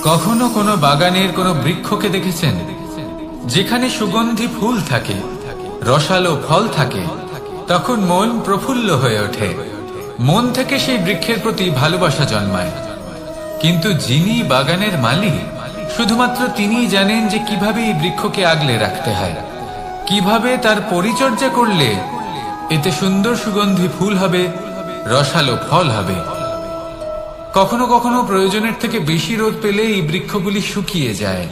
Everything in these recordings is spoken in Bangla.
কখনো কোনো বাগানের কোনো বৃক্ষকে দেখেছেন যেখানে সুগন্ধি ফুল থাকে, রসালো ফল থাকে? তখন মন প্রফুল্ল হয়ে ওঠে, মন থেকে সেই বৃক্ষের প্রতি ভালোবাসা জন্মায়। কিন্তু যিনি বাগানের মালিক, শুধুমাত্র তিনিই জানেন যে কিভাবে এই বৃক্ষকে আগলে রাখতে হয়, কিভাবে তার পরিচর্যা করলে এতে সুন্দর সুগন্ধি ফুল হবে, রসালো ফল হবে। কখনো কখনো প্রয়োজনের থেকে বেশি রোদ পেলে এই বৃক্ষগুলি শুকিয়ে যায়,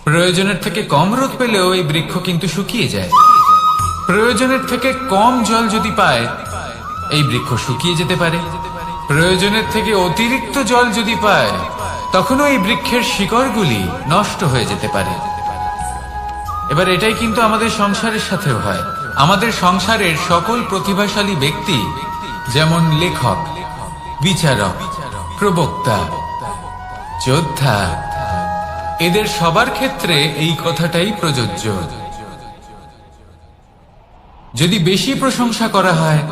প্রয়োজনের থেকে কম রোদ পেলেও এই বৃক্ষ কিন্তু শুকিয়ে যায়। প্রয়োজনের থেকে কম জল যদি পায়, এই বৃক্ষ শুকিয়ে যেতে পারে। প্রয়োজনের থেকে অতিরিক্ত জল যদি পায়, তখনও এই বৃক্ষের শিকড়গুলি নষ্ট হয়ে যেতে পারে। এবার এটাই কিন্তু আমাদের সংসারের সাথেও হয়। আমাদের সংসারের সকল প্রতিভাশালী ব্যক্তি, যেমন লেখক, বিচারক, প্রবক্তা, যোদ্ধা, এদের সবার ক্ষেত্রে এই কথাটাই প্রযোজ্য। যদি বেশি প্রশংসা করা হয়,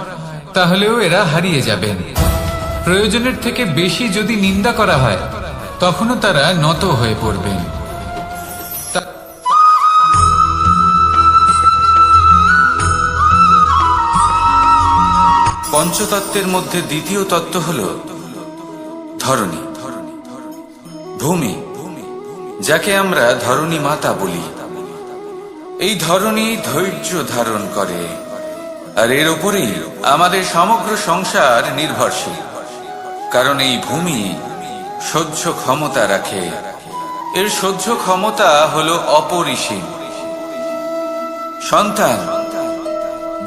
তাহলেও এরা হারিয়ে যাবেন। প্রয়োজনের থেকে বেশি যদি নিন্দা করা হয়, তখনও তারা নত হয়ে পড়বেন। পঞ্চতত্ত্বের মধ্যে দ্বিতীয় তত্ত্ব হল ধরণী, ভূমি, যাকে আমরা ধরণী মাতা বলি। এই ধরণী ধৈর্য ধারণ করে, আর এর উপরেই আমাদের সমগ্র সংসার নির্ভরশীল। কারণ এই ভূমি সহ্য ক্ষমতা রাখে, এর সহ্য ক্ষমতা হল অপরিসীম। সন্তান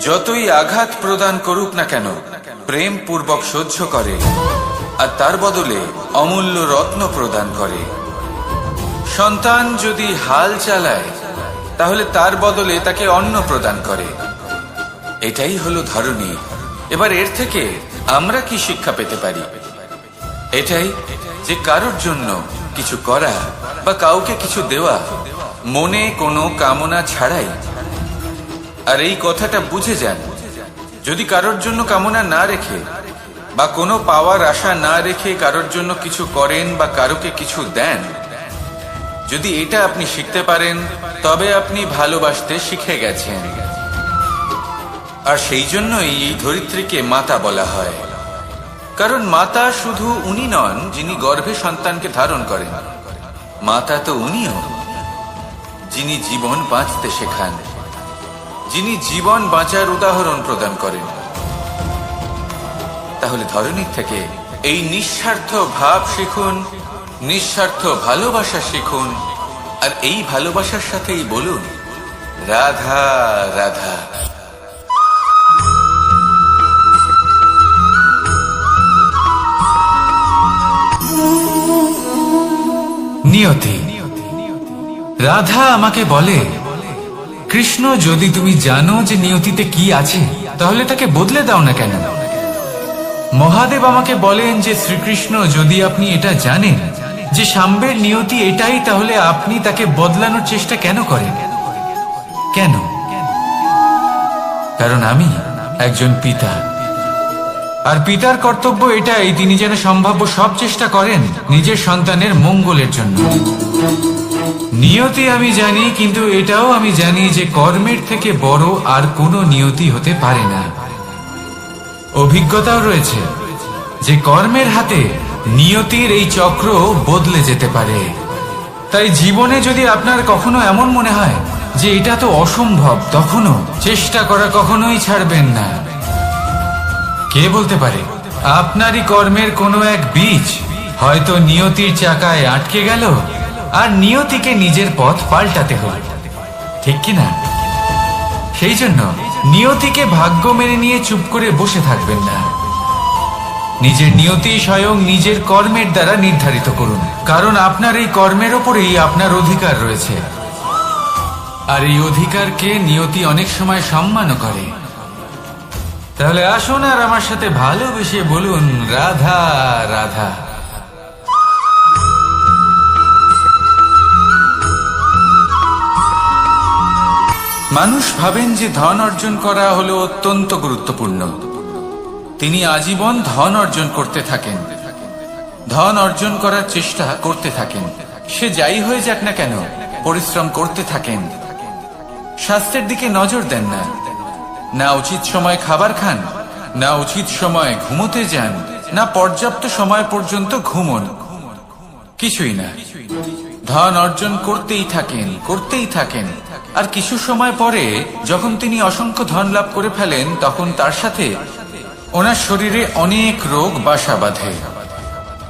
যতই আঘাত প্রদান করুক না কেন, প্রেম পূর্বক সহ্য করে, আর তার বদলে অমূল্য রত্ন প্রদান করে। সন্তান যদি হাল চালায়, তাহলে তার বদলে তাকে অন্ন প্রদান করে। এটাই হলো ধরণী। এবার এর থেকে আমরা কি শিক্ষা পেতে পারি? এটাই যে কারোর জন্য কিছু করা বা কাউকে কিছু দেওয়া মনে কোনো কামনা ছাড়াই। আর এই কথাটা বুঝে যান, যদি কারোর জন্য কামনা না রেখে বা কোনো পাওয়ার আশা না রেখে কারোর জন্য কিছু করেন বা কারোকে কিছু দেন, যদি এটা আপনি শিখতে পারেন, তবে আপনি ভালোবাসতে শিখে গেছেন। আর সেই জন্যই এই ধরিত্রীকে মাতা বলা হয়। কারণ মাতা শুধু উনি নন যিনি গর্ভে সন্তানকে ধারণ করেন, মাতা তো উনিও যিনি জীবন বাঁচতে শেখান, যিনি জীবন বাঁচার উদাহরণ প্রদান করেন। তাহলে ধরণীর থেকে এই নিঃস্বার্থ ভাব শিখুন, নিঃস্বার্থ ভালোবাসা শিখুন, আর এই ভালোবাসার সাথেই বলুন রাধা রাধা। নিয়তি। রাধা আমাকে বলে, কৃষ্ণ, যদি তুমি জানো যে নিয়তিতে কি আছে, তাহলে তাকে বদলে দাও না কেন? মহাদেব আমাকে বলেন যে শ্রীকৃষ্ণ, যদি আপনি এটা জানেন যে সাম্বের নিয়তি এটাই, তাহলে আপনি তাকে বদলানোর চেষ্টা কেন করেন? কেন? কারণ আমি একজন পিতা, আর পিতার কর্তব্য এটাই, তিনি যেন সম্ভাব্য সব চেষ্টা করেন নিজের সন্তানের মঙ্গলের জন্য। নিয়তি আমি জানি, কিন্তু এটাও আমি জানি যে কর্মের থেকে বড় আর কোনো নিয়তি হতে পারে না। অভিজ্ঞতাও রয়েছে যে কর্মের হাতে নিয়তির এই চক্র বদলে যেতে পারে। তাই জীবনে যদি আপনার কখনো এমন মনে হয় যে এটা তো অসম্ভব, তখনও চেষ্টা করা কখনোই ছাড়বেন না। কে বলতে পারে আপনারই কর্মের কোনো এক বীজ হয়তো নিয়তির চাকায় আটকে গেল, আর নিয়তিকে নিজের পথ পাল্টাতে হল, ঠিক কিনা? সেই জন্য নিয়তিকে ভাগ্য মেনে নিয়ে চুপ করে বসে থাকবেন না। নিজের নিয়তি স্বয়ং নিজের কর্মের দ্বারা নির্ধারিত করুন, কারণ আপনার এই কর্মের ওপরেই আপনার অধিকার রয়েছে। আর এই অধিকারকে নিয়তি অনেক সময় সম্মানও করে। তাহলে আসুন আর আমার সাথে ভালোবেসে বলুন রাধা রাধা। মানুষ ভাবেন যে ধন অর্জন করা হলো অত্যন্ত গুরুত্বপূর্ণ। তিনি আজীবন ধন অর্জন করতে থাকেন, ধন অর্জন করার চেষ্টা করতে থাকেন। সে যাই হয়ে যাক না কেন, পরিশ্রম করতে থাকেন। স্বাস্থ্যের দিকে নজর দেন না, না উচিত সময় খাবার খান, না উচিত সময় ঘুমোতে যান, না পর্যাপ্ত সময় পর্যন্ত ঘুমন, কিছুই না। ধন অর্জন করতেই থাকেন, করতেই থাকেন। আর কিছু সময় পরে যখন তিনি অসংখ্য ধন লাভ করে ফেলেন, তখন তার সাথে ওনার শরীরে অনেক রোগ বাসা বাঁধে।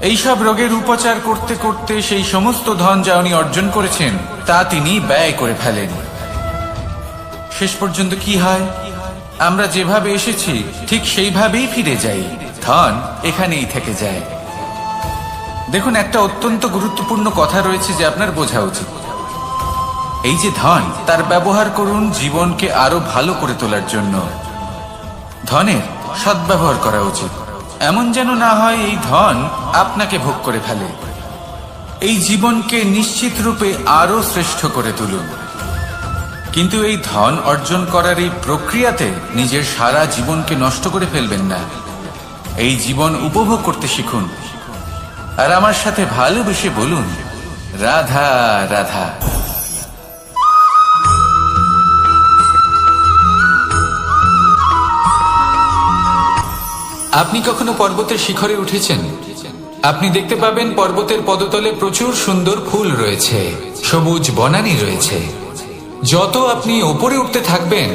এইসব রোগের উপচার করতে করতে সেই সমস্ত ধন যা উনি অর্জন করেছেন তা তিনি ব্যয় করে ফেলেন। শেষ পর্যন্ত কি হয়? আমরা যেভাবে এসেছি ঠিক সেইভাবেই ফিরে যাই, ধন এখানেই থেকে যায়। দেখুন, একটা অত্যন্ত গুরুত্বপূর্ণ কথা রয়েছে যে আপনার বোঝা উচিত। এই যে ধন, তার ব্যবহার করুন জীবনকে আরো ভালো করে তোলার জন্য। ধনের সদ্ব্যবহার করা উচিত, এমন যেন না হয় এই ধন আপনাকে ভোগ করে ফেলে। এই জীবনকে নিশ্চিত রূপে আরো শ্রেষ্ঠ করে তুলুন। কিন্তু এই ধন অর্জন করার এই প্রক্রিয়াতে নিজের সারা জীবনকে নষ্ট করে ফেলবেন না। এই জীবন উপভোগ করতে শিখুন, আর আমার সাথে ভালোবেসে বলুন, রাধা রাধা। আপনি কখনো পর্বতের শিখরে উঠেছেন? আপনি দেখতে পাবেন পর্বতের পদতলে প্রচুর সুন্দর ফুল রয়েছে, সবুজ বনানী রয়েছে। যত আপনি উপরে উঠতে থাকবেন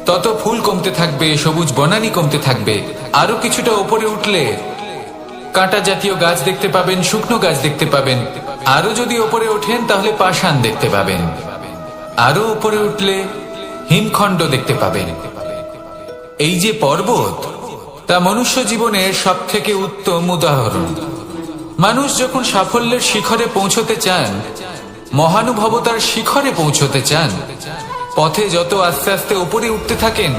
তত ফুল কমতে থাকবে, সবুজ বনানী কমতে থাকবে। আরো কিছুটা উপরে উঠলে কাঁটা জাতীয় গাছ দেখতে পাবেন, শুকনো গাছ দেখতে পাবেন। আরো যদি উপরে ওঠেন তাহলে পাষাণ দেখতে পাবেন। আরো উপরে উঠলে হিমখণ্ড দেখতে পাবেন। এই যে পর্বত, তা মনুষ্য জীবনের সব থেকে উত্তম উদাহরণ। মানুষ যখন সাফল্যের শিখরে পৌঁছতে চান, মহানুভবতার শিখরে পৌঁছতে চান, পথে যত আস্তে আস্তে উপরে উঠতে থাকেন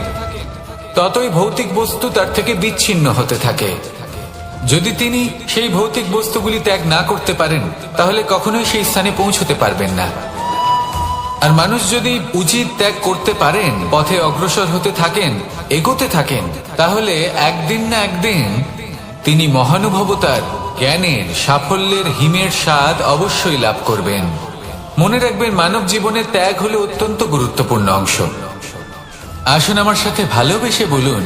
ততই ভৌতিক বস্তু তার থেকে বিচ্ছিন্ন হতে থাকে। যদি তিনি সেই ভৌতিক বস্তুগুলি ত্যাগ না করতে পারেন তাহলে কখনোই সেই স্থানে পৌঁছতে পারবেন না। আর মানুষ যদি উচিত ত্যাগ করতে পারেন, পথে অগ্রসর হতে থাকেন, এগোতে থাকেন, তাহলে একদিন না একদিন তিনি মহানুভবতার, জ্ঞানের, সাফল্যের হিমের স্বাদ অবশ্যই লাভ করবেন। মনে রাখবেন, মানব জীবনে ত্যাগ হলো অত্যন্ত গুরুত্বপূর্ণ অংশ। আসুন আমার সাথে ভালোবেসে বলুন,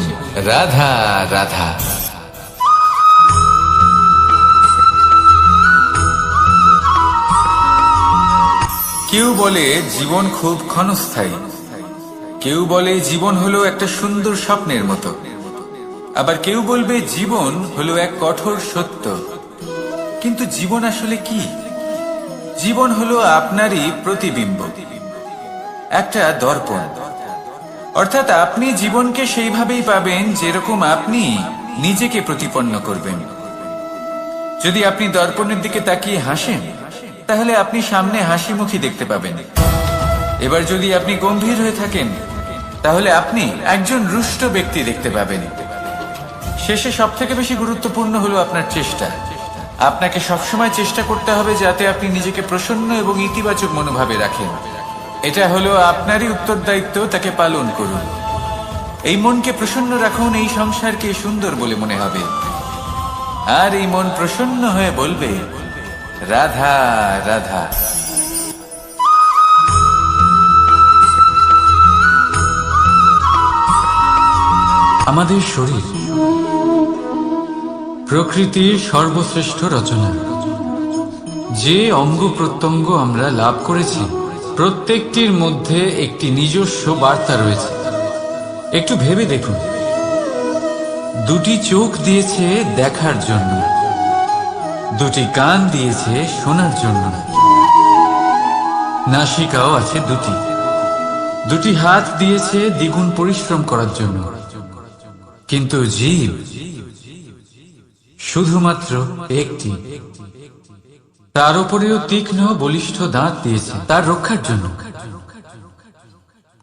রাধা রাধা। কেউ বলে জীবন খুব ক্ষণস্থায়ী, কেউ বলে জীবন হলো একটা সুন্দর স্বপ্নের মতো, আবার কেউ বলবে জীবন হলো এক কঠোর সত্য। কিন্তু জীবন আসলে কি? জীবন হলো আপনারই প্রতিবিম্ব, একটা দর্পণ। অর্থাৎ আপনি জীবনকে সেইভাবেই পাবেন যেরকম আপনি নিজেকে প্রতিপন্ন করবেন। যদি আপনি দর্পণের দিকে তাকিয়ে হাসেন তাহলে আপনি সামনে হাসি মুখী দেখতে পাবেন। এবার যদি আপনি গম্ভীর হয়ে থাকেন তাহলে আপনি একজন রুষ্ট ব্যক্তি দেখতে পাবেন। শেষে সব থেকে বেশি গুরুত্বপূর্ণ হলো আপনার চেষ্টা। আপনাকে সবসময় চেষ্টা করতে হবে যাতে আপনি নিজেকে প্রসন্ন এবং ইতিবাচক মনোভাবে রাখেন। এটা হলো আপনারই উত্তরদায়িত্ব, তাকে পালন করুন। এই মনকে প্রসন্ন রাখুন, এই সংসারকে সুন্দর বলে মনে হবে। আর এই মন প্রসন্ন হয়ে বলবে, রাধা রাধা। আমাদের শরীর প্রকৃতির সর্বশ্রেষ্ঠ রচনা। যে অঙ্গ প্রত্যঙ্গ আমরা লাভ করেছি প্রত্যেকটির মধ্যে একটি নিজস্ব বার্তা রয়েছে। একটু ভেবে দেখুন, দুটি চোখ দিয়েছে দেখার জন্য, দুটি কান দিয়েছে শোনার জন্য, নাসিকাও আছে দুটি, দুটি হাত দিয়েছে দ্বিগুণ পরিশ্রম করার জন্য। কিন্তু জীব শুধুমাত্র একটি। তার উপরেও তীক্ষ্ণ বলিষ্ঠ দাঁত দিয়েছে তার রক্ষার জন্য।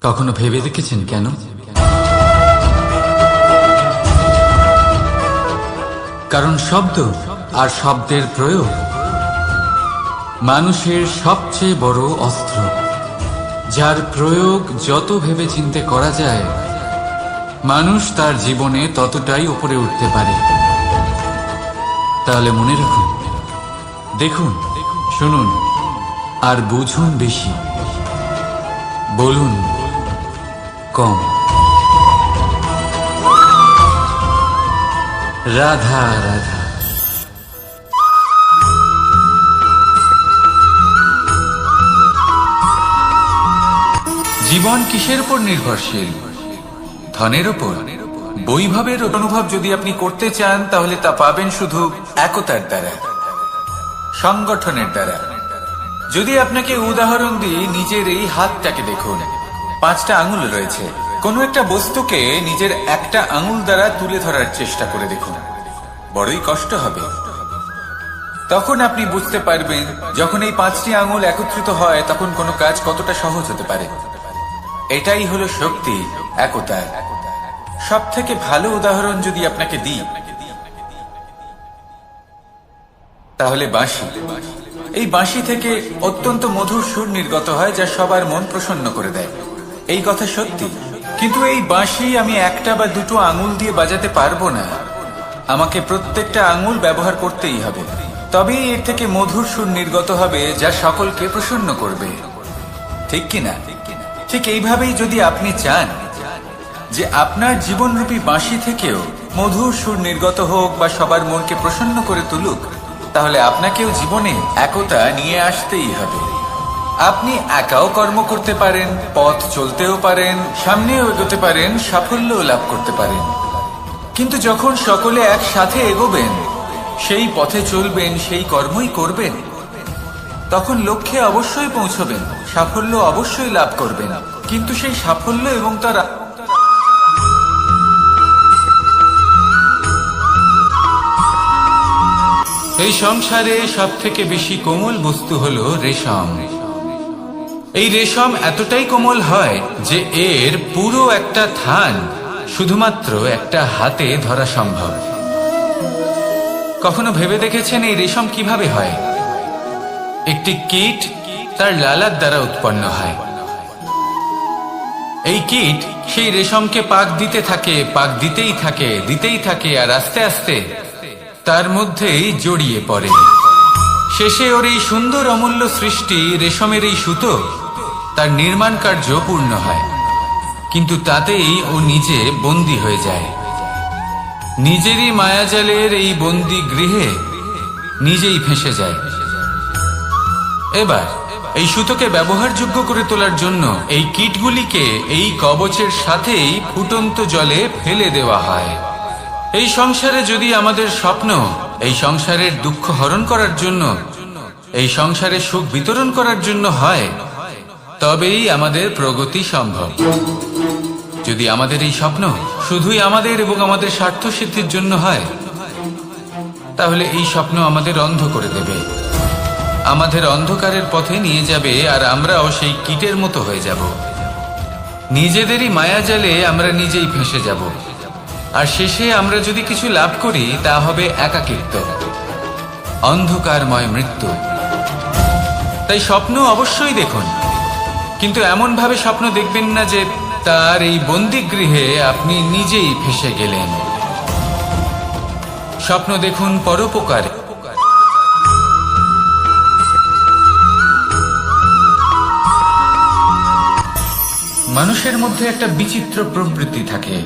কখনো ভেবে দেখেছেন কেন? কারণ শব্দ আর শব্দের প্রয়োগ মানুষের সবচেয়ে বড় অস্ত্র। যার প্রয়োগ যত ভেবেচিন্তে করা যায়, মানুষ তার জীবনে ততটাই উপরে উঠতে পারে। তাহলে মনে রাখুন, দেখুন, শুনুন আর বুঝুন বেশি, বলুন কম। রাধা রাধা। জীবন কিসের উপর নির্ভরশীল? ধনের উপর। বৈভবের অনুভব যদি আপনি করতে চান, তাহলে তা পাবেন শুধু একতার দ্বারা, সংগঠনের দ্বারা। যদি আপনাকে উদাহরণ দিই, নিজের এই হাতটাকে দেখুন, 5টা আঙুল রয়েছে। কোনো একটা বস্তুকে নিজের একটা আঙুল দ্বারা তুলে ধরার চেষ্টা করে দেখুন, বড়ই কষ্ট হবে। তখন আপনি বুঝতে পারবেন, যখন এই 5টি আঙুল একত্রিত হয়, তখন কোনো কাজ কতটা সহজ হতে পারে। এটাই হলো শক্তি, একতার। সব থেকে ভালো উদাহরণ যদি আপনাকে দিই, তাহলে বাঁশি। এই বাঁশি থেকে অত্যন্ত মধুর সুর নির্গত হয়, যা সবার মন প্রসন্ন করে দেয়। এই কথা সত্যি। কিন্তু এই বাঁশি আমি একটা বা দুটো আঙুল দিয়ে বাজাতে পারবো না। আমাকে প্রত্যেকটা আঙুল ব্যবহার করতেই হবে, তবেই এর থেকে মধুর সুর নির্গত হবে, যা সকলকে প্রসন্ন করবে। ঠিক কিনা? ঠিক এইভাবেই যদি আপনি চান যে আপনার জীবনরূপী বাঁশি থেকেও মধুর সুর নির্গত হোক বা সবার মনকে প্রসন্ন করে তুলুক, তাহলে আপনাকেও জীবনে একতা নিয়ে আসতেই হবে। আপনি একাও কর্ম করতে পারেন, পথ চলতেও পারেন, সামনেও এগোতে পারেন, সাফল্যও লাভ করতে পারেন। কিন্তু যখন সকলে একসাথে এগোবেন, সেই পথে চলবেন, সেই কর্মই করবেন, তখন লক্ষ্যে অবশ্যই পৌঁছবেন, সাফল্য অবশ্যই লাভ করবেন। কিন্তু সেই সাফল্য এবং তার এই সংসারে সব থেকে বেশি কোমল বস্তু হলো রেশম। এই রেশম এতটাই কোমল হয় যে এর পুরো একটা থান শুধুমাত্র একটা হাতে ধরা সম্ভব। কখনো ভেবে দেখেছেন এই রেশম কিভাবে হয়? একটি কীট তার লালার দ্বারা উৎপন্ন হয়। এই কীট সেই রেশমকে পাক দিতে থাকে, পাক দিতেই থাকে, আর আস্তে আস্তে তার মধ্যেই জড়িয়ে পড়ে। শেষে ওর এই সুন্দর অমূল্য সৃষ্টি রেশমের এই সুতো, তার নির্মাণ কার্য পূর্ণ হয়। কিন্তু তাতেই ও নিজে বন্দী হয়ে যায়। নিজেরই মায়াজালের এই বন্দী গৃহে নিজেই ফেঁসে যায়। এবার এই সুতোকে ব্যবহারযোগ্য করে তোলার জন্য এই কীটগুলিকে এই কবচের সাথেই ফুটন্ত জলে ফেলে দেওয়া হয়। এই সংসারে যদি আমাদের স্বপ্ন এই সংসারের দুঃখ হরণ করার জন্য, এই সংসারে সুখ বিতরণ করার জন্য হয়, তবেই আমাদের প্রগতি সম্ভব। যদি আমাদের এই স্বপ্ন শুধুই আমাদের এবং আমাদের স্বার্থ সিদ্ধির জন্য হয়, তাহলে এই স্বপ্ন আমাদের অন্ধ করে দেবে, আমাদের অন্ধকারের পথে নিয়ে যাবে, আর আমরাও সেই কীটের মতো হয়ে যাব। নিজেদেরই মায়াজালে আমরা নিজেই ফেঁসে যাব। আর শেষে আমরা যদি কিছু লাভ করি, তা হবে একাকিত্ব, অন্ধকারময় মৃত্যু। তাই স্বপ্ন অবশ্যই দেখুন, কিন্তু এমন ভাবে স্বপ্ন দেখবেন না যে তার এই বন্দিগৃহে আপনি নিজেই ফেঁসে গেলেন। স্বপ্ন দেখুন পরোপকারে। মানুষের মধ্যে একটা বিচিত্র প্রবৃত্তি থাকে,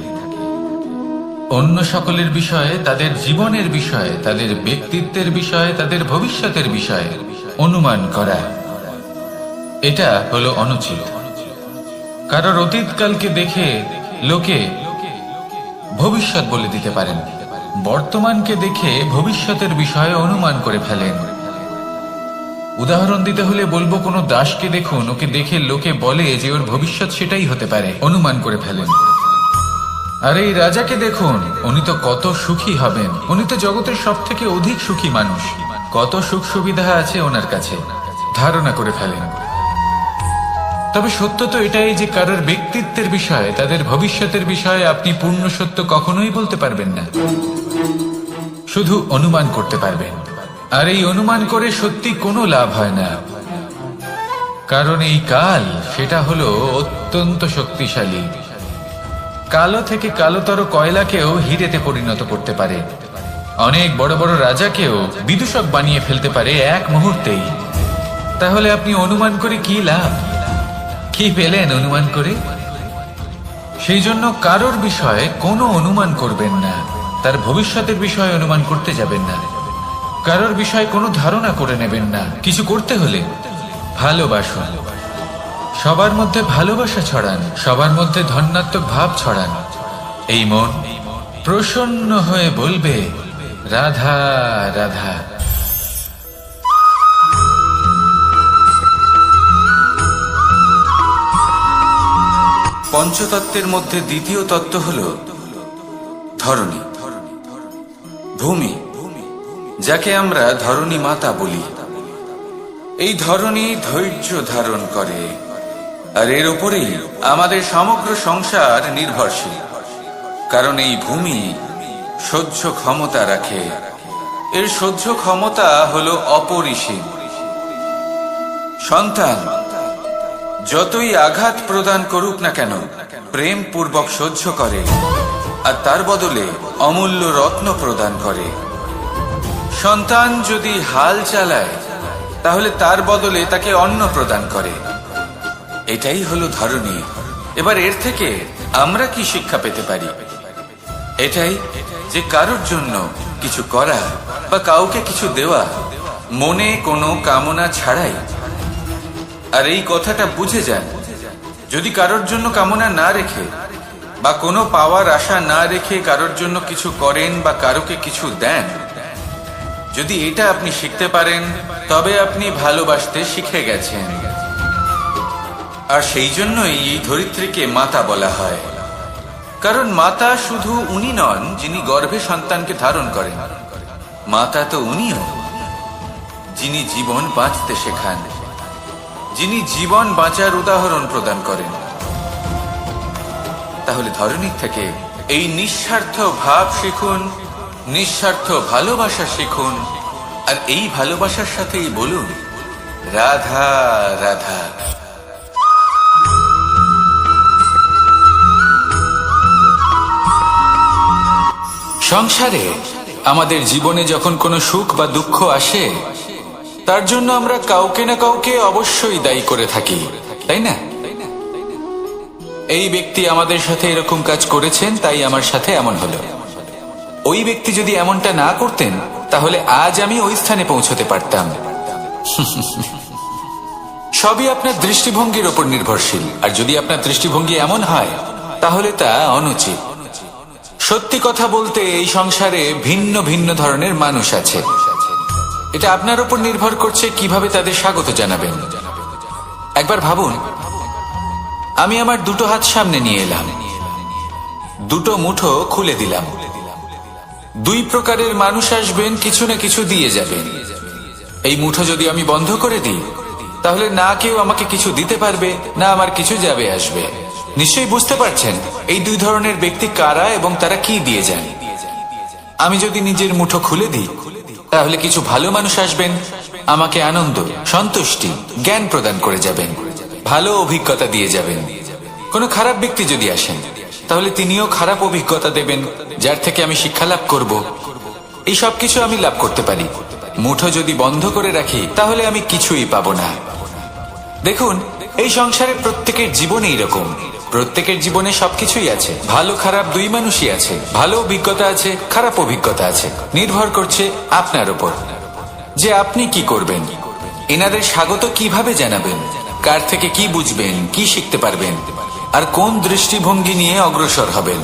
অন্য সকলের বিষয়ে, তাদের জীবনের বিষয়ে, তাদের ব্যক্তিত্বের বিষয়ে, তাদের ভবিষ্যতের বিষয়ে অনুমান করা। এটা হলো অনুচিত। কারোর অতীতকালকে দেখে লোকে ভবিষ্যৎ বলে দিতে পারেন, বর্তমানকে দেখে ভবিষ্যতের বিষয়ে অনুমান করে ফেলেন। উদাহরণ দিতে হলে বলবো, কোনো দাসকে দেখুন, ওকে দেখে লোকে বলে যে ওর ভবিষ্যৎ সেটাই হতে পারে, অনুমান করে ফেলেন। আর এই রাজাকে দেখুন, উনি তো কত সুখী হবেন, উনি তো জগতের সব থেকে অধিক সুখী মানুষ, কত সুখ সুবিধা আছে ওনার কাছে, ধারণা করে ফেলেন। তবে সত্য তো এটাই যে কারোর ব্যক্তিত্বের বিষয়ে, তাদের ভবিষ্যতের বিষয়ে আপনি পূর্ণ সত্য কখনোই বলতে পারবেন না, শুধু অনুমান করতে পারবেন। আর এই অনুমান করে সত্যি কোনো লাভ হয় না, কারণ এই কাল সেটা হলো অত্যন্ত শক্তিশালী। কালো থেকে কালোতর কয়লাকেও হিরেতে পরিণত করতে পারে, অনেক বড় বড় রাজাকেও বিদূষক বানিয়ে ফেলতে পারে এক মুহূর্তেই। তাহলে আপনি অনুমান করে কি লাভ? কি পেলেন অনুমান করে? সেই জন্য কারোর বিষয়ে কোনো অনুমান করবেন না, তার ভবিষ্যতের বিষয়ে অনুমান করতে যাবেন না, কারোর বিষয়ে কোনো ধারণা করে নেবেন না। কিছু করতে হলে ভালোবাসুন, সবার মধ্যে ভালোবাসা ছড়ান, সবার মধ্যে ধনাত্মক ভাব ছড়ান। এই মন প্রসন্ন হয়ে বলবে রাধা রাধা। পঞ্চতত্ত্বের মধ্যে দ্বিতীয় তত্ত্ব হল ধরণী, ভূমি, যাকে আমরা ধরণী মাতা বলি। এই ধরণী ধৈর্য ধারণ করে, আর এর উপরেই আমাদের সমগ্র সংসার নির্ভরশীল। কারণ এই ভূমি সহ্য ক্ষমতা রাখে, এর সহ্য ক্ষমতা হলো অপরিসীম। সন্তান যতই আঘাত প্রদান করুক না কেন, প্রেম পূর্বক সহ্য করে, আর তার বদলে অমূল্য রত্ন প্রদান করে। সন্তান যদি হাল চালায়, তাহলে তার বদলে তাকে অন্ন প্রদান করে। এটাই হলো ধরণী। এবার এর থেকে আমরা কি শিক্ষা পেতে পারি? এটাই যে কারোর জন্য কিছু করা বা কাউকে কিছু দেওয়া মনে কোনো কামনা ছাড়াই। আর এই কথাটা বুঝে যান, যদি কারোর জন্য কামনা না রেখে বা কোনো পাওয়ার আশা না রেখে কারোর জন্য কিছু করেন বা কারোকে কিছু দেন, যদি এটা আপনি শিখতে পারেন, তবে আপনি ভালোবাসতে শিখে গেছেন। আর সেই জন্যই এই ধরিত্রীকে মাতা বলা হয়। কারণ মাতা শুধু উনি নন যিনি গর্ভে সন্তানকে ধারণ করেন, মাতা তো উনিও যিনি জীবন বাঁচতে শেখান, যিনি জীবন বাঁচার উদাহরণ প্রদান করেন। তাহলে ধরণীর থেকে এই নিঃস্বার্থ ভাব শিখুন, নিঃস্বার্থ ভালোবাসা শিখুন, আর এই ভালোবাসার সাথেই বলুন রাধা রাধা। সংসারে আমাদের জীবনে যখন কোনো সুখ বা দুঃখ আসে, তার জন্য আমরা কাউকে না কাউকে অবশ্যই দায়ী করে থাকি, তাই না? এই ব্যক্তি আমাদের সাথে এরকম কাজ করেছেন, তাই আমার সাথে এমন হলো। ওই ব্যক্তি যদি এমনটা না করতেন, তাহলে আজ আমি ওই স্থানে পৌঁছতে পারতাম। সবই আপনার দৃষ্টিভঙ্গির উপর নির্ভরশীল। আর যদি আপনার দৃষ্টিভঙ্গি এমন হয়, তাহলে তা অনুচিত। সত্যি কথা বলতে এই সংসারে ভিন্ন ভিন্ন ধরনের মানুষ আছে। এটা আপনার উপর নির্ভর করছে কিভাবে তাদের স্বাগত জানাবেন। একবার ভাবুন, আমি আমার দুটো হাত সামনে নিয়ে এলাম, দুটো মুঠো খুলে দিলাম। দুই প্রকারের মানুষ আসবেন, কিছু না কিছু দিয়ে যাবেন। এই মুঠো যদি আমি বন্ধ করে দিই, তাহলে না কেউ আমাকে কিছু দিতে পারবে, না আমার কিছু যাবে আসবে। নিশ্চয়ই বুঝতে পারছেন এই দুই ধরনের ব্যক্তি কারা এবং তারা কি দিয়ে যান। আমি যদি নিজের মুঠো খুলে দিই, তাহলে কিছু ভালো মানুষ আসবেন, আমাকে আনন্দ, সন্তুষ্টি, জ্ঞান প্রদান করে যাবেন, ভালো অভিজ্ঞতা দিয়ে যাবেন। কোনো খারাপ ব্যক্তি যদি আসেন, তাহলে তিনিও খারাপ অভিজ্ঞতা দেবেন, যার থেকে আমি শিক্ষা লাভ করব। এই সব কিছু আমি লাভ করতে পারি। মুঠো যদি বন্ধ করে রাখি, তাহলে আমি কিছুই পাবো না। দেখুন, এই সংসারে প্রত্যেকের জীবনে এইরকম। প্রত্যেকের জীবনে সবকিছুই আছে, ভালো খারাপ দুই মানুষই আছে। ভালো অভিজ্ঞতা আছে, খারাপ অভিজ্ঞতা আছে। নির্ভর করছে আপনার উপর যে আপনি কি করবেন, এনাদের স্বাগত কিভাবে জানাবেন, কার থেকে কি বুঝবেন, কি শিখতে পারবেন, আর কোন দৃষ্টিভঙ্গি নিয়ে অগ্রসর হবেন।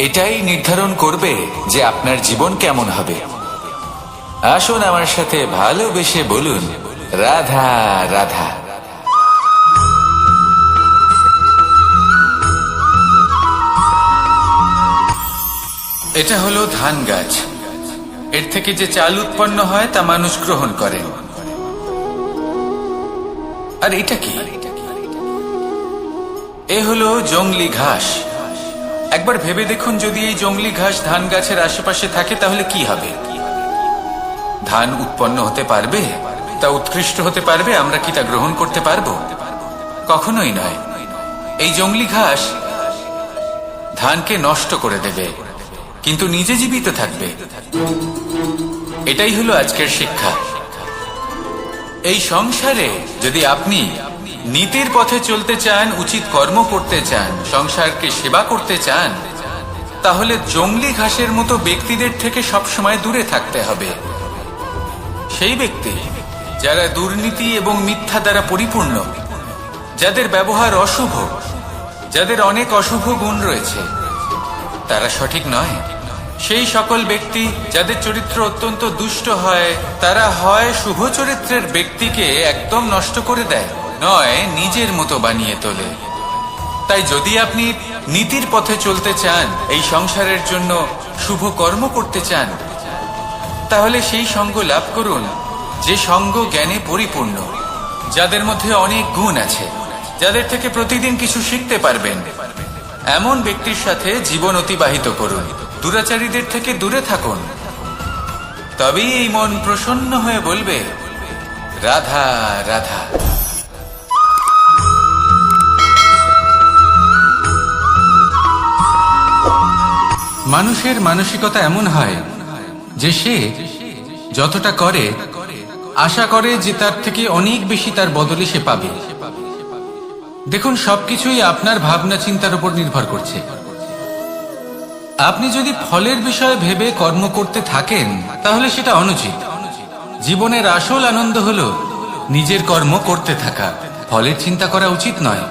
এটাই নির্ধারণ করবে যে আপনার জীবন কেমন হবে। আসুন আমার সাথে ভালোবেসে বলুন রাধা রাধা। এটা হলো ধান গাছ। এর থেকে যে চাল উৎপন্ন হয় তা মানুষ গ্রহণ করেন। আর এটা কি? এ হলো জংলি ঘাস। একবার ভেবে দেখুন, যদি এই জংলি ঘাস ধান গাছের আশেপাশে থাকে, তাহলে কি হবে? ধান উৎপন্ন হতে পারবে? তা উৎকৃষ্ট হতে পারবে? আমরা কি তা গ্রহণ করতে পারবো? কখনোই নয়। এই জংলি ঘাস ধানকে নষ্ট করে দেবে, কিন্তু নিজে জীবিত থাকবে। এটাই হলো আজকের শিক্ষা। এই সংসারে যদি আপনি নীতির পথে চলতে চান, উচিত কর্ম করতে চান, সংসারকে সেবা করতে চান, তাহলে জংলি ঘাসের মতো ব্যক্তিদের থেকে সবসময় দূরে থাকতে হবে। সেই ব্যক্তি যারা দুর্নীতি এবং মিথ্যা দ্বারা পরিপূর্ণ, যাদের ব্যবহার অশুভ, যাদের অনেক অশুভ গুণ রয়েছে, তারা সঠিক নয়। সেই সকল ব্যক্তি যাদের চরিত্র অত্যন্ত দুষ্ট হয়, তারা হয় শুভ চরিত্রের ব্যক্তিকে একদম নষ্ট করে দেয়, নয় নিজের মতো বানিয়ে তোলে। তাই যদি আপনি নীতির পথে চলতে চান, এই সংসারের জন্য শুভ কর্ম করতে চান, তাহলে সেই সঙ্গ লাভ করুন যে সঙ্গ জ্ঞানে পরিপূর্ণ, যাদের মধ্যে অনেক গুণ আছে, যাদের থেকে প্রতিদিন কিছু শিখতে পারবেন। এমন ব্যক্তির সাথে জীবন অতিবাহিত করুন, দুরাচারীদের থেকে দূরে থাকুন। তবেই এই মন প্রসন্ন হয়ে বলবে, রাধা রাধা। মানুষের মানসিকতা এমন হয় যে সে যতটা করে আশা করে যে তার থেকে অনেক বেশি তার বদলে সে পাবে। দেখুন, সবকিছুই আপনার ভাবনা চিন্তার উপর নির্ভর করছে। আপনি যদি ফলের বিষয়ে ভেবে কর্ম করতে থাকেন, তাহলে সেটা অনুচিত। জীবনের আসল আনন্দ হলো নিজের কর্ম করতে থাকা, ফলের চিন্তা করা উচিত নয়।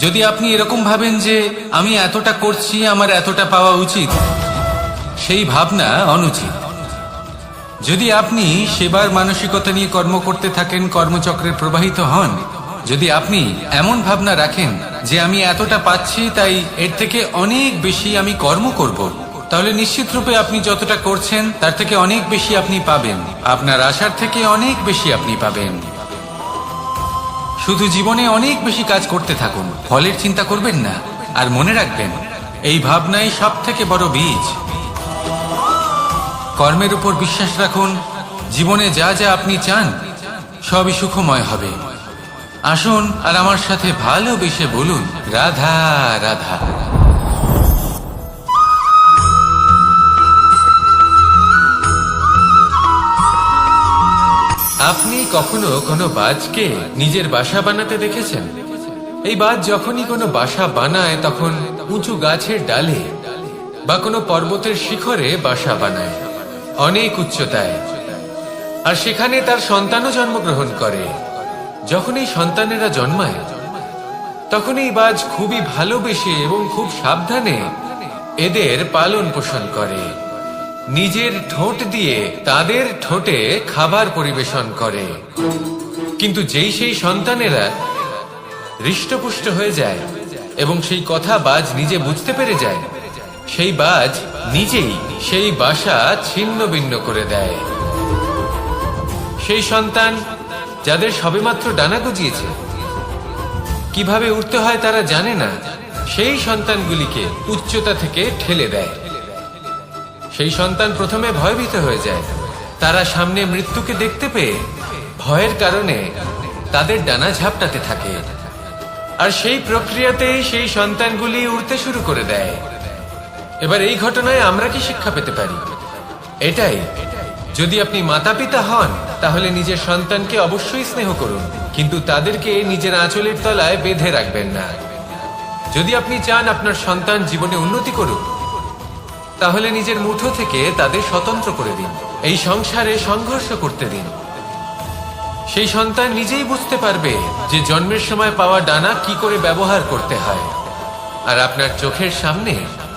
যদি আপনি এরকম ভাবেন যে আমি এতটা করছি, আমার এতটা পাওয়া উচিত, সেই ভাবনা অনুচিত। যদি আপনি সেবার মানসিকতা নিয়ে কর্ম করতে থাকেন, কর্মচক্রে প্রবাহিত হন, যদি আপনি এমন ভাবনা রাখেন যে আমি এতটা পাচ্ছি, তাই এর থেকে অনেক বেশি আমি কর্ম করব, তাহলে নিশ্চিত রূপে আপনি যতটা করছেন তার থেকে অনেক বেশি আপনি পাবেন। আপনার আশার থেকে অনেক বেশি আপনি পাবেন। শুধু জীবনে অনেক বেশি কাজ করতে থাকুন, ফলের চিন্তা করবেন না। আর মনে রাখবেন, এই ভাবনাই সব থেকে বড় বীজ। কর্মের উপর বিশ্বাস রাখুন। জীবনে যা যা আপনি চান সবই সুখময় হবে। আসুন আর আমার সাথে ভালোবেসে বলুন, রাধা রাধা। আপনি কখনো কোনো বাজকে নিজের বাসা বানাতে দেখেছেন? এই বাজ যখনই কোনো বাসা বানায়, তখন উঁচু গাছের ডালে বা কোনো পর্বতের শিখরে বাসা বানায়, অনেক উচ্চতায়। আর সেখানে তার সন্তানও জন্মগ্রহণ করে। যখন এই সন্তানেরা জন্মায়, তখন এই বাজ খুবই ভালোবেসে এবং খুব সাবধানে এদের পালন পোষণ করে। নিজের ঠোঁট দিয়ে তাদের ঠোঁটে খাবার পরিবেশন করে। কিন্তু যেই সেই সন্তানেরা হৃষ্টপুষ্ট হয়ে যায় এবং সেই কথা বাজ নিজে বুঝতে পেরে যায়, সেই বাজ নিজেই সেই বাসা ছিন্ন ভিন্ন করে দেয়। সেই সন্তান যাদের সবেমাত্র ডানা গজিয়েছে, কিভাবে উঠতে হয় তারা জানে না, সেই সন্তানগুলিকে উচ্চতা থেকে ঠেলে দেয়। সেই সন্তান প্রথমে ভয়ভীত হয়ে যায়। তারা সামনে মৃত্যুকে দেখতে পেয়ে ভয়ের কারণে তাদের ডানা ঝাপটাতে থাকে। আর সেই প্রক্রিয়াতেই সেই সন্তানগুলি উড়তে শুরু করে দেয়। এবার এই ঘটনায় আমরা কি শিক্ষা পেতে পারি? এটাই, যদি আপনি মাতা পিতা হন, তাহলে নিজের সন্তানকে অবশ্যই স্নেহ করুন, কিন্তু তাদেরকে নিজের আঁচলের তলায় বেঁধে রাখবেন না। যদি আপনি চান আপনার সন্তান জীবনে উন্নতি করুক, তাহলে নিজের মুঠো থেকে তাদের স্বতন্ত্র করে দিন। এই সংসারে সংঘর্ষ করতে দিন। সেই সন্তান নিজেই বুঝতে পারবে যে জন্মের সময় পাওয়া ডানা কি করে ব্যবহার করতে হয়। আর আপনার চোখের সামনে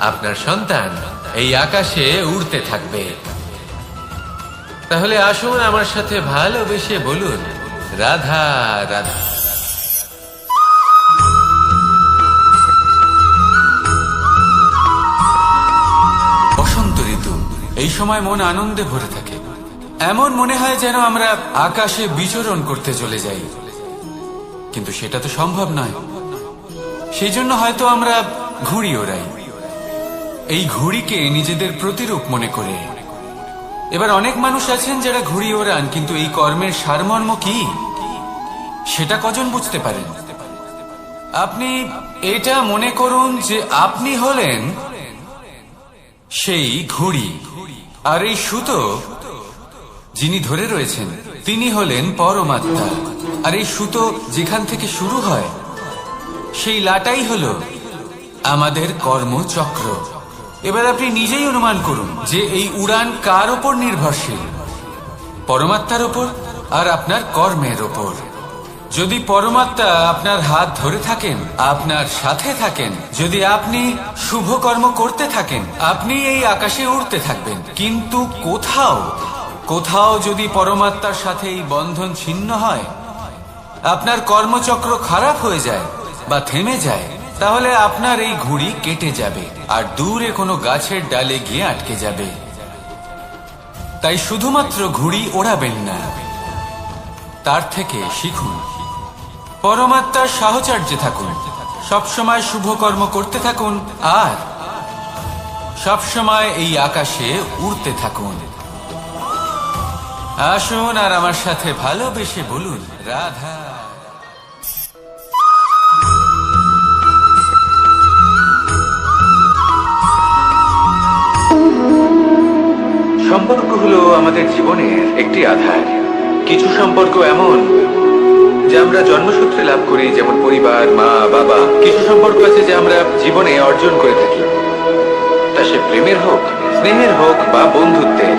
আপনার সন্তান এই আকাশে উড়তে থাকবে। তাহলে আসুন আমার সাথে ভালোবেসে বলুন, রাধা রাধা। বসন্ত ঋতু, এই সময় মন আনন্দে ভরে থাকে। এমন মনে হয় যেন আমরা আকাশে বিচরণ করতে চলে যাই, কিন্তু সেটা তো সম্ভব নয়। সেই জন্য হয়তো আমরা ঘুড়ি ওড়াই, এই ঘুড়িকে নিজেদের প্রতিরূপ মনে করে। এবার অনেক মানুষ আছেন যারা ঘুড়ি ওড়ান, কিন্তু এই কর্মের সারমর্ম কি সেটা কজন বুঝতে পারেন? আপনি এটা মনে করুন যে আপনি হলেন সেই ঘুড়ি, আর এই সুতো যিনি ধরে রয়েছেন তিনি হলেন পরমাত্মা। আর এই সুতো যেখান থেকে শুরু হয় সেই লাটাই হলো আমাদের কর্মচক্র। এবার আপনি নিজেই অনুমান করুন যে এই উড়ান কার ওপর নির্ভরশীল? পরমাত্মার ওপর আর আপনার কর্মের ওপর। যদি পরমাত্মা আপনার হাত ধরে থাকেন, আপনার সাথে থাকেন, যদি আপনি শুভ কর্ম করতে থাকেন, আপনি এই আকাশে উড়তে থাকবেন। কিন্তু কোথাও কোথাও যদি পরমাত্মার সাথে এই বন্ধন ছিন্ন হয়, আপনার কর্মচক্র খারাপ হয়ে যায় বা থেমে যায়, তাহলে আপনার এই ঘুড়ি কেটে যাবে আর দূরে কোনো গাছের ডালে গিয়ে আটকে যাবে। তাই শুধুমাত্র ঘুড়ি ওড়াবেন না, তার থেকে শিখুন, পরমাত্মার সাহচর্যে থাকুন, সবসময় শুভ কর্ম করতে থাকুন আর সবসময় এই আকাশে উড়তে থাকুন। আসুন আর আমার সাথে ভালোবেসে বলুন, রাধা। সম্পর্ক হলো আমাদের জীবনের একটি আধার। কিছু সম্পর্ক এমন যা আমরা জন্মসূত্রে লাভ করি, যেমন পরিবার, মা, বাবা। কিছু সম্পর্ক আছে যা আমরা জীবনে অর্জন করে থাকি, তা সে প্রেমের হোক, স্নেহের হোক বা বন্ধুত্বের।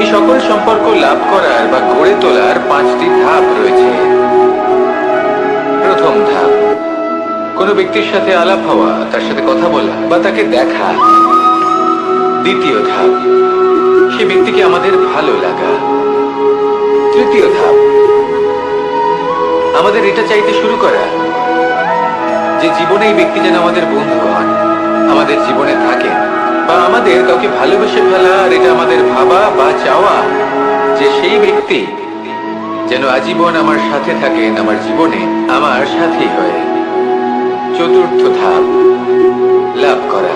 এই সকল সম্পর্ক লাভ করার বা গড়ে তোলার 5টি ধাপ রয়েছে। প্রথম ধাপ, কোনো ব্যক্তির সাথে আলাপ হওয়া, তার সাথে কথা বলা বা তাকে দেখা। দ্বিতীয় ধাপ, সে ব্যক্তিকে আমাদের ভালো লাগা। তৃতীয় ধাপ, আমাদের এটা চাইতে শুরু করা যে জীবনে এই ব্যক্তি যেন আমাদের বন্ধু হন, আমাদের জীবনে থাকেন, বা আমাদের কাউকে ভালোবেসে ফেলা। আর এটা আমাদের ভাবা বা চাওয়া যে সেই ব্যক্তি যেন আজীবন আমার সাথে থাকেন, আমার জীবনে আমার সাথী হয়ে। চতুর্থ ধাপ, লাভ করা।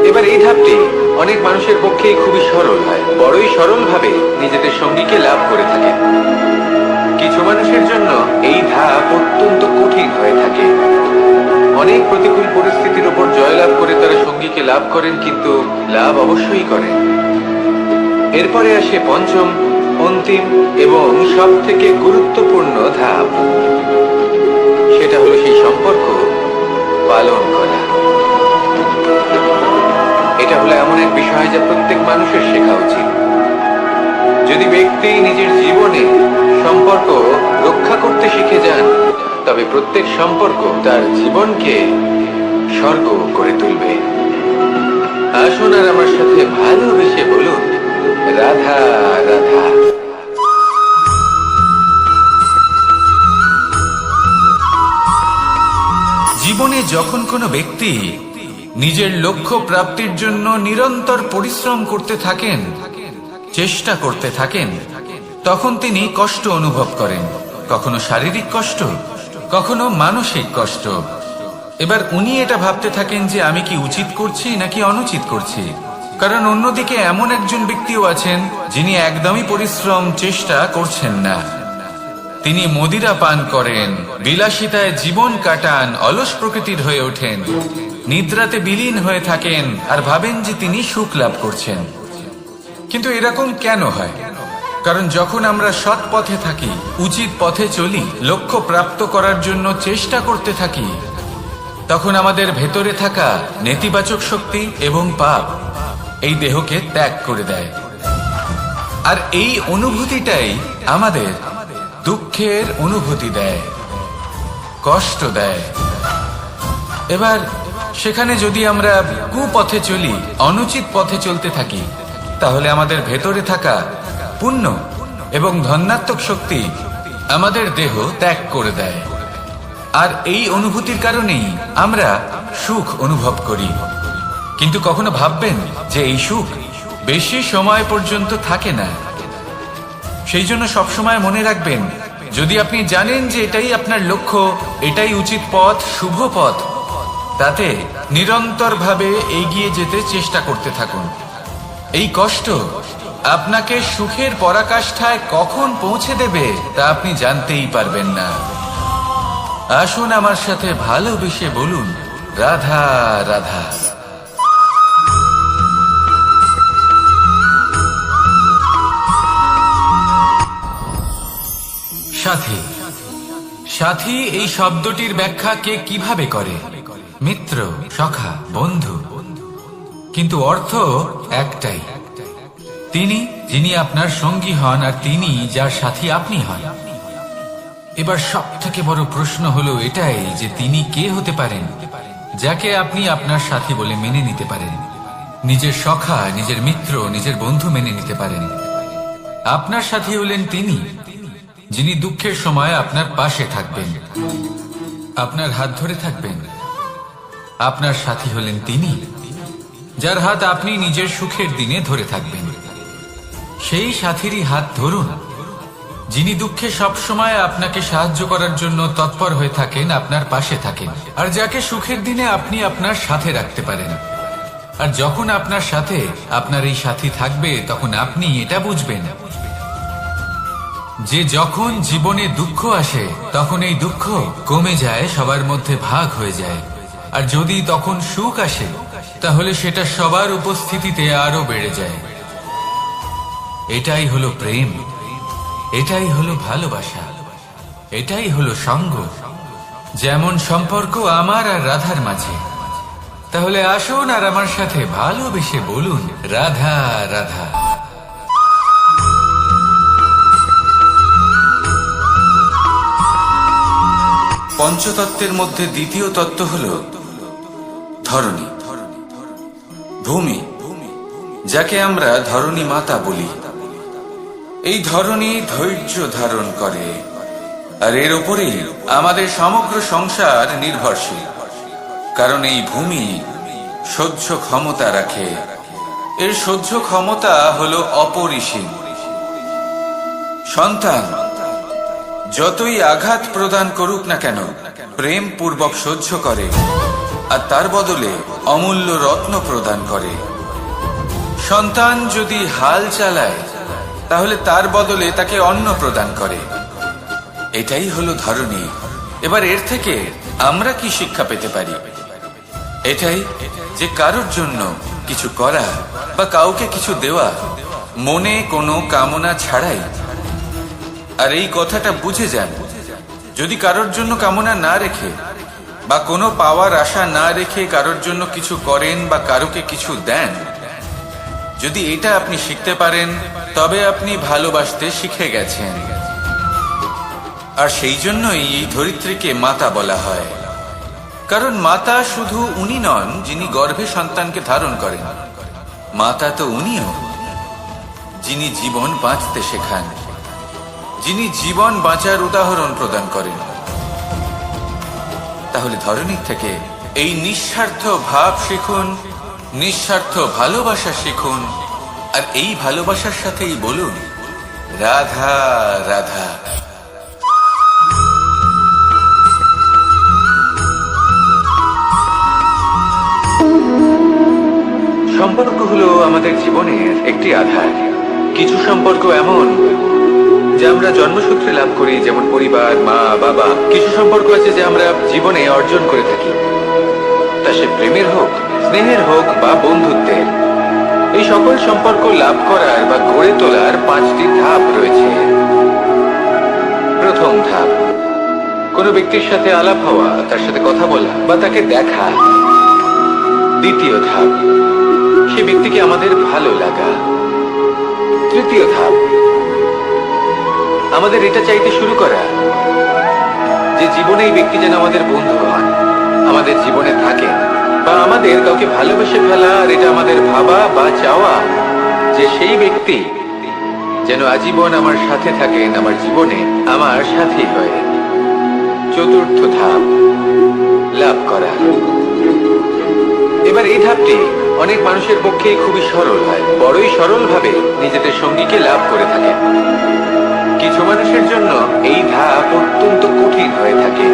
এবার এই ধাপটি অনেক মানুষের পক্ষেই খুবই সরল হয়, বড়ই সরল ভাবে নিজেদের সঙ্গীকে লাভ করে থাকে। কিছু মানুষের জন্য এই ধাপ অত্যন্ত কঠিন হয়ে থাকে। অনেক প্রতিকূল পরিস্থিতির উপর জয়লাভ করে তারা সঙ্গীকে লাভ করেন, কিন্তু লাভ অবশ্যই করেন। এরপরে আসে পঞ্চম, অন্তিম এবং সব থেকে গুরুত্বপূর্ণ ধাপ। সেটা হলো সেই সম্পর্ক পালন করা। এটা হলো এমন এক বিষয় যা প্রত্যেক মানুষের শেখা উচিত। যদি ব্যক্তি নিজের জীবনে সম্পর্ক রক্ষা করতে শিখে যান, তবে প্রত্যেক সম্পর্ক তার জীবনকে স্বর্গ করে তুলবে। আসুন আর আমার সাথে ভালোবেসে বলুন, রাধা রাধা। জীবনে যখন কোনো ব্যক্তি নিজের লক্ষ্য প্রাপ্তির জন্য নিরন্তর পরিশ্রম করতে থাকেন, চেষ্টা করতে থাকেন, তখন তিনি কষ্ট অনুভব করেন। কখনো শারীরিক কষ্ট, কখনো মানসিক কষ্ট। এবার উনি এটা ভাবতে থাকেন যে আমি কি উচিত করছি নাকি অনুচিত করছি। কারণ অন্যদিকে এমন একজন ব্যক্তিও আছেন যিনি একদমই পরিশ্রম, চেষ্টা করছেন না। তিনি মদিরা পান করেন, বিলাসিতায় জীবন কাটান, অলস প্রকৃতির হয়ে ওঠেন, নিদ্রাতে বিলীন হয়ে থাকেন আর ভাবেন যে তিনি সুখ লাভ করছেন। কিন্তু এরকম কেন হয়? কারণ যখন আমরা সৎ পথে থাকি, উচিত পথে চলি, লক্ষ্য প্রাপ্ত করার জন্য চেষ্টা করতে থাকি, তখন আমাদের ভেতরে থাকা নেতিবাচক শক্তি এবং পাপ এই দেহকে ত্যাগ করে দেয়। আর এই অনুভূতিটাই আমাদের দুঃখের অনুভূতি দেয়, কষ্ট দেয়। এবার সেখানে যদি আমরা কুপথে চলি, অনুচিত পথে চলতে থাকি, তাহলে আমাদের ভেতরে থাকা পুণ্য এবং ধনাত্মক শক্তি আমাদের দেহ ত্যাগ করে দেয়। আর এই অনুভূতির কারণেই আমরা সুখ অনুভব করি। কিন্তু কখনো ভাববেন যে এই সুখ বেশি সময় পর্যন্ত থাকে না। সেই জন্য সবসময় মনে রাখবেন, যদি আপনি জানেন যে এটাই আপনার লক্ষ্য, এটাই উচিত পথ, শুভ পথ, তাতে নিরন্তরভাবে এগিয়ে যেতে চেষ্টা করতে থাকুন এই কষ্ট আপনাকে সুখের পরাকাষ্ঠায় কখন পৌঁছে দেবে তা আপনি জানতেই পারবেন না। আসুন আমার সাথে ভালোবেসে বলুন, রাধা রাধা। সাথী। সাথী এই শব্দটির ব্যাখ্যা কে কিভাবে করে? মিত্র, সখা, বন্ধু। কিন্তু অর্থ একটাই, তিনি যিনি আপনার সঙ্গী হন আর তিনি যার সাথী আপনি হন। এবার সব থেকে বড় প্রশ্ন হলো এটাই যে তিনি কে হতে পারেন যাকে আপনি আপনার সাথী বলে মেনে নিতে পারেন, নিজের সখা, নিজের মিত্র, নিজের বন্ধু মেনে নিতে পারেন। আপনার সাথী হলেন তিনি যিনি দুঃখের সময় আপনার পাশে থাকবেন, আপনার হাত ধরে থাকবেন। আপনার সাথী হলেন তিনি যার হাত আপনি নিজের সুখের দিনে ধরে থাকবেন। সেই সাথীরই হাত ধরুন যিনি দুঃখে সবসময় আপনাকে সাহায্য করার জন্য তৎপর হয়ে থাকেন, আপনার পাশে থাকেন, আর যাকে সুখের দিনে আপনি আপনার সাথে রাখতে পারেন। আর যখন আপনার সাথে আপনার এই সাথী থাকবে তখন আপনি এটা বুঝবেন যে যখন জীবনে দুঃখ আসে তখন এই দুঃখ কমে যায়, সবার মধ্যে ভাগ হয়ে যায়। আর যদি তখন সুখ আসে তাহলে সেটা সবার উপস্থিতিতে আরো বেড়ে যায়। এটাই হলো প্রেম, এটাই হলো ভালোবাসা, এটাই হলো সঙ্গ। যেমন সম্পর্ক আমার আর রাধার মাঝে। তাহলে আসুন আর আমার সাথে ভালোবেসে বলুন, রাধা রাধা। পঞ্চতত্ত্বের মধ্যে দ্বিতীয় তত্ত্ব হল ধরণী, ভূমি, যাকে আমরা ধরণী মাতা বলি। এই ধরণী ধৈর্য ধারণ করে, আর এর উপরেই আমাদের সমগ্র সংসার নির্ভরশীল। কারণ এই ভূমি সহ্য ক্ষমতা রাখে, এর সহ্য ক্ষমতা হলো অপরিসীম। সন্তান যতই আঘাত প্রদান করুক না কেন প্রেম পূর্বক সহ্য করে, আর তার বদলে অমূল্য রত্ন প্রদান করে। সন্তান যদি হাল চালায় তাহলে তার বদলে তাকে অন্ন প্রদান করে। এটাই হলো ধরণী। এবার এর থেকে আমরা কি শিক্ষা পেতে পারি? এটাই যে কারোর জন্য কিছু করা বা কাউকে কিছু দেওয়া মনে কোনো কামনা ছাড়াই। আর এই কথাটা বুঝে যান, যদি কারোর জন্য কামনা না রেখে বা কোনো পাওয়ার আশা না রেখে কারোর জন্য কিছু করেন বা কারোকে কিছু দেন, যদি এটা আপনি শিখতে পারেন তবে আপনি ভালোবাসতে শিখে গেছেন। আর সেই জন্যই এই ধরিত্রীকে মাতা বলা হয়। কারণ মাতা শুধু উনি নন যিনি গর্ভে সন্তানকে ধারণ করেন, মাতা তো উনিও যিনি জীবন বাঁচতে শেখান, যিনি জীবন বাঁচার উদাহরণ প্রদান করেন। তাহলে ধরণীর থেকে এই নিঃস্বার্থ ভাব শিখুন, নিঃস্বার্থ ভালোবাসা শিখুন, আর এই ভালোবাসার সাথেই বলুন, রাধা রাধা। সম্পর্ক হলো আমাদের জীবনের একটি আধার। কিছু সম্পর্ক এমন যা আমরা জন্মসূত্রে লাভ করি, যেমন পরিবার, মা, বাবা। কিছু সম্পর্ক আছে যে আমরা জীবনে অর্জন করে থাকি, তা সে প্রেমের হোক, স্নেহের হোক বা বন্ধুত্বের। এই সকল সম্পর্ক লাভ করার বা গড়ে তোলার 5টি ধাপ রয়েছে। প্রথম ধাপ, কোনো ব্যক্তির সাথে আলাপ হওয়া, তার সাথে কথা বলা বা তাকে দেখা। দ্বিতীয় ধাপ, সে ব্যক্তিকে আমাদের ভালো লাগা। তৃতীয় ধাপ, আমাদের এটা চাইতে শুরু করা যে জীবনে এই ব্যক্তি যেন আমাদের বন্ধু হন, আমাদের জীবনে থাকেন, বা আমাদের কাউকে ভালোবেসে ফেলা। আর এটা আমাদের ভাবা বা চাওয়া যে সেই ব্যক্তি যেন আজীবন আমার সাথে থাকেন, আমার জীবনে আমার সাথী হয়ে। চতুর্থ ধাপ, লাভ করা। এবার এই ধাপটি অনেক মানুষের পক্ষে খুবই সরল হয়, বড়ই সরল ভাবে নিজেদের সঙ্গীকে লাভ করে থাকে। কিছু মানুষের জন্য এই ধাপ অত্যন্ত কঠিন হয়ে থাকে।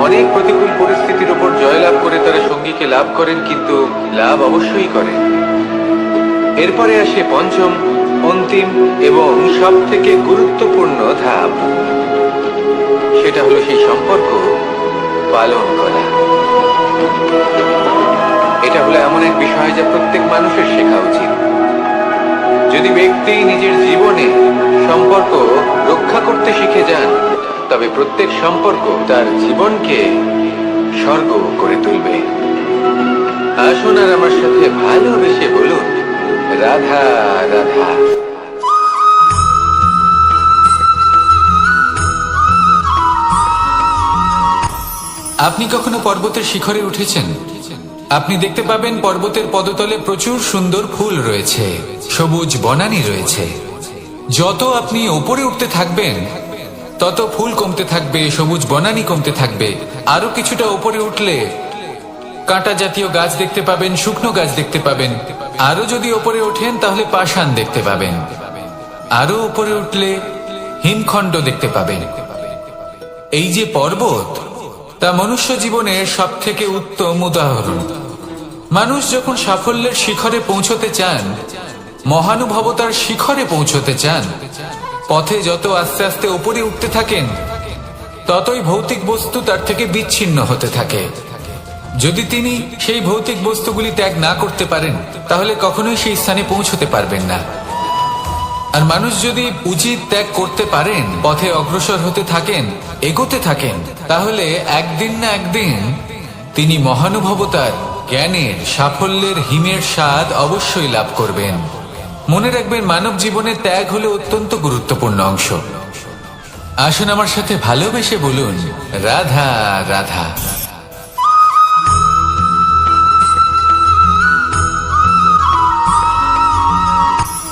অনেক প্রতিকূল পরিস্থিতির উপর জয়লাভ করে তারা সঙ্গীকে লাভ করেন, কিন্তু লাভ অবশ্যই করেন। এরপরে আসে পঞ্চম, অন্তিম এবং সব থেকে গুরুত্বপূর্ণ ধাপ। সেটা হলো সেই সম্পর্ক পালন করা। এটা হলো এমন এক বিষয় যা প্রত্যেক মানুষের শেখা উচিত। যদি ব্যক্তি নিজের জীবনে সম্পর্ক রক্ষা করতে শিখে যান, তবে প্রত্যেক সম্পর্ক তার জীবনকে স্বর্গ করে তুলবে। আসুন আর আমার সাথে ভালোবেসে বলুন, রাধা রাধা। আপনি কখনো পর্বতের শিখরে উঠেছেন? আপনি দেখতে পাবেন পর্বতের পদতলে প্রচুর সুন্দর ফুল রয়েছে, সবুজ বনানী রয়েছে। যত আপনি উপরে উঠতে থাকবেন তত ফুল কমতে থাকবে, সবুজ বনানী কমতে থাকবে। আরো কিছুটা উপরে উঠলে কাঁটা জাতীয় গাছ দেখতে পাবেন, শুকনো গাছ দেখতে পাবেন। আরো যদি উপরে ওঠেন তাহলে পাষাণ দেখতে পাবেন। আরো উপরে উঠলে হিমখণ্ড দেখতে পাবেন। এই যে পর্বত, তা মনুষ্য জীবনের সব থেকে উত্তম উদাহরণ। মানুষ যখন সাফল্যের শিখরে পৌঁছতে চান, মহানুভবতার শিখরে পৌঁছতে চান, পথে যত আস্তে আস্তে উপরে উঠতে থাকেন, ততই ভৌতিক বস্তু তার থেকে বিচ্ছিন্ন হতে থাকে। যদি তিনি সেই ভৌতিক বস্তুগুলি ত্যাগ না করতে পারেন, তাহলে কখনোই সেই স্থানে পৌঁছতে পারবেন না। আর মানুষ যদি উচিত ত্যাগ করতে পারেন, পথে অগ্রসর হতে থাকেন, এগোতে থাকেন, তাহলে একদিন না একদিন তিনি মহানুভবতার, জ্ঞানের, সাফল্যের হিমের স্বাদ অবশ্যই লাভ করবেন। মনে রাখবেন, মানব জীবনে ত্যাগ হলো অত্যন্ত গুরুত্বপূর্ণ অংশ। আসুন আমার সাথে ভালোবেসে বলুন, রাধা রাধা।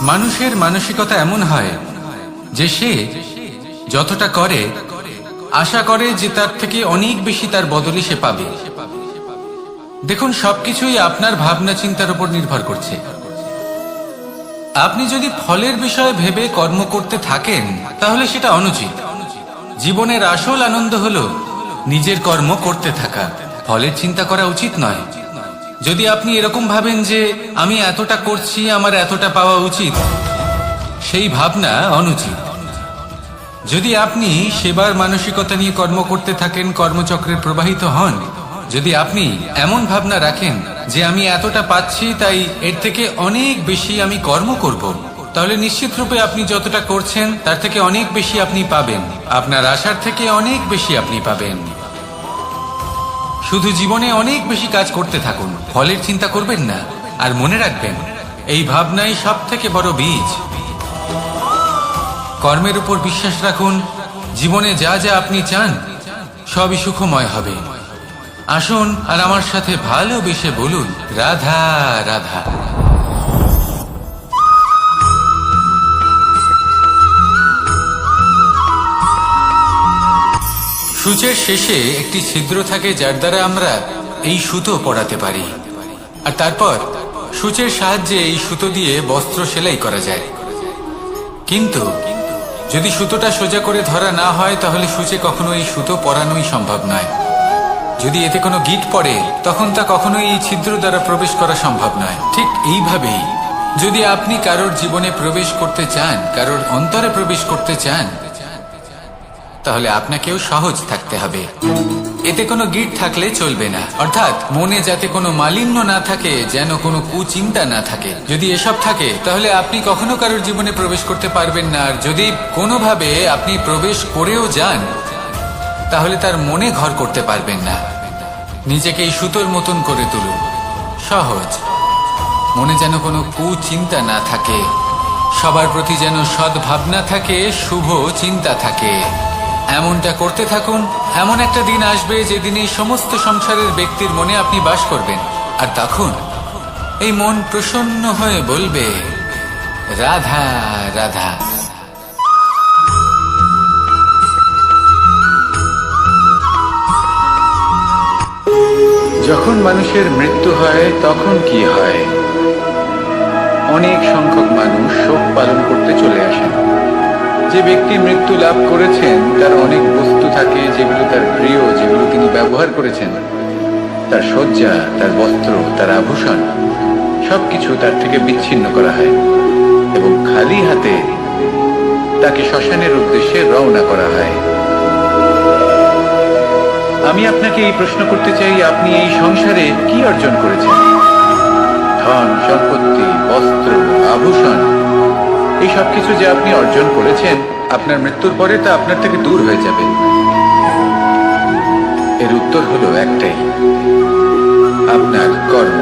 মানুষের মানসিকতা এমন হয় যে সে যতটা করে আশা করে যে তার থেকে অনেক বেশি তার বদলে সে পাবে। দেখুন, সবকিছুই আপনার ভাবনা চিন্তার উপর নির্ভর করছে। আপনি যদি ফলের বিষয়ে ভেবে কর্ম করতে থাকেন, তাহলে সেটা অনুচিত। জীবনের আসল আনন্দ হলো নিজের কর্ম করতে থাকা, ফলের চিন্তা করা উচিত নয়। যদি আপনি এরকম ভাবেন যে আমি এতটা করছি, আমার এতটা পাওয়া উচিত, সেই ভাবনা অনুচিত। যদি আপনি সেবার মানসিকতা নিয়ে কর্ম করতে থাকেন, কর্মচক্রে প্রবাহিত হন, যদি আপনি এমন ভাবনা রাখেন যে আমি এতটা পাচ্ছি, তাই এর থেকে অনেক বেশি আমি কর্ম করব, তাহলে নিশ্চিত রূপে আপনি যতটা করছেন তার থেকে অনেক বেশি আপনি পাবেন। আপনার আশার থেকে অনেক বেশি আপনি পাবেন। শুধু জীবনে অনেক বেশি কাজ করতে থাকুন, ফলের চিন্তা করবেন না। আর মনে রাখবেন, এই ভাবনাই সব থেকে বড় বীজ। কর্মের উপর বিশ্বাস রাখুন। জীবনে যা যা আপনি চান সবই সুখময় হবে। আসুন আর আমার সাথে ভালোবেসে বলুন, রাধা রাধা। সূচের শেষে একটি ছিদ্র থাকে, যার দ্বারা আমরা এই সুতো পরাতে পারি। আর তারপর সূচের সাহায্যে এই সুতো দিয়ে বস্ত্র সেলাই করা যায়। কিন্তু যদি সুতোটা সোজা করে ধরা না হয়, তাহলে সূচে কখনো এই সুতো পরানোই সম্ভব নয়। যদি এতে কোনো গিঁট পড়ে, তখন তা কখনোই এই ছিদ্র দ্বারা প্রবেশ করা সম্ভব নয়। ঠিক এইভাবেই যদি আপনি কারোর জীবনে প্রবেশ করতে চান, কারোর অন্তরে প্রবেশ করতে চান, তাহলে আপনাকেও সহজ থাকতে হবে। এতে কোনো গিঁট থাকলে চলবে না, অর্থাৎ মনে যাতে কোনো মালিন্য না থাকে, যেন কোনো কুচিন্তা না থাকে। যদি এসব থাকে, তাহলে আপনি কখনো কারোর জীবনে প্রবেশ করতে পারবেন না। আর যদি কোনোভাবে আপনি প্রবেশ করেও যান, তাহলে তার মনে ঘর করতে পারবেন না। নিজেকে এই সুতোর মতন করে তুলুন, সহজ। মনে যেন কোনো কুচিন্তা না থাকে, সবার প্রতি যেন সদ্ভাবনা থাকে, শুভ চিন্তা থাকে। এমনটা করতে থাকুন। এমন একটা দিন আসবে যেদিন এই সমস্ত সংসারের ব্যক্তির মনে আপনি বাস করবেন। আর তখন এই মন প্রসন্ন হয়ে বলবে, রাধা রাধা। যখন মানুষের মৃত্যু হয়, তখন কি হয়? অনেক সংখ্যক মানুষ শোক পালন করতে চলে আসেন। যে ব্যক্তি মৃত্যু লাভ করেছেন, তার অনেক বস্তু থাকে যেগুলো তার প্রিয়, যেগুলো তিনি ব্যবহার করেছেন। তার শয্যা, তার বস্ত্র, তার আভূষণ, সবকিছু তার থেকে বিচ্ছিন্ন করা হয় এবং খালি হাতে তাকে শ্মশানের উদ্দেশ্যে রওনা করা হয়। আমি আপনাকে এই প্রশ্ন করতে চাই, আপনি এই সংসারে কি অর্জন করেছেন? ধন সম্পত্তি, বস্ত্র, আভূষণ, এই সবকিছু যে আপনি অর্জন করেছেন, আপনার মৃত্যুর পরে তা আপনার থেকে দূর হয়ে যাবে। এর উত্তর হলো একটাই, আপনার কর্ম।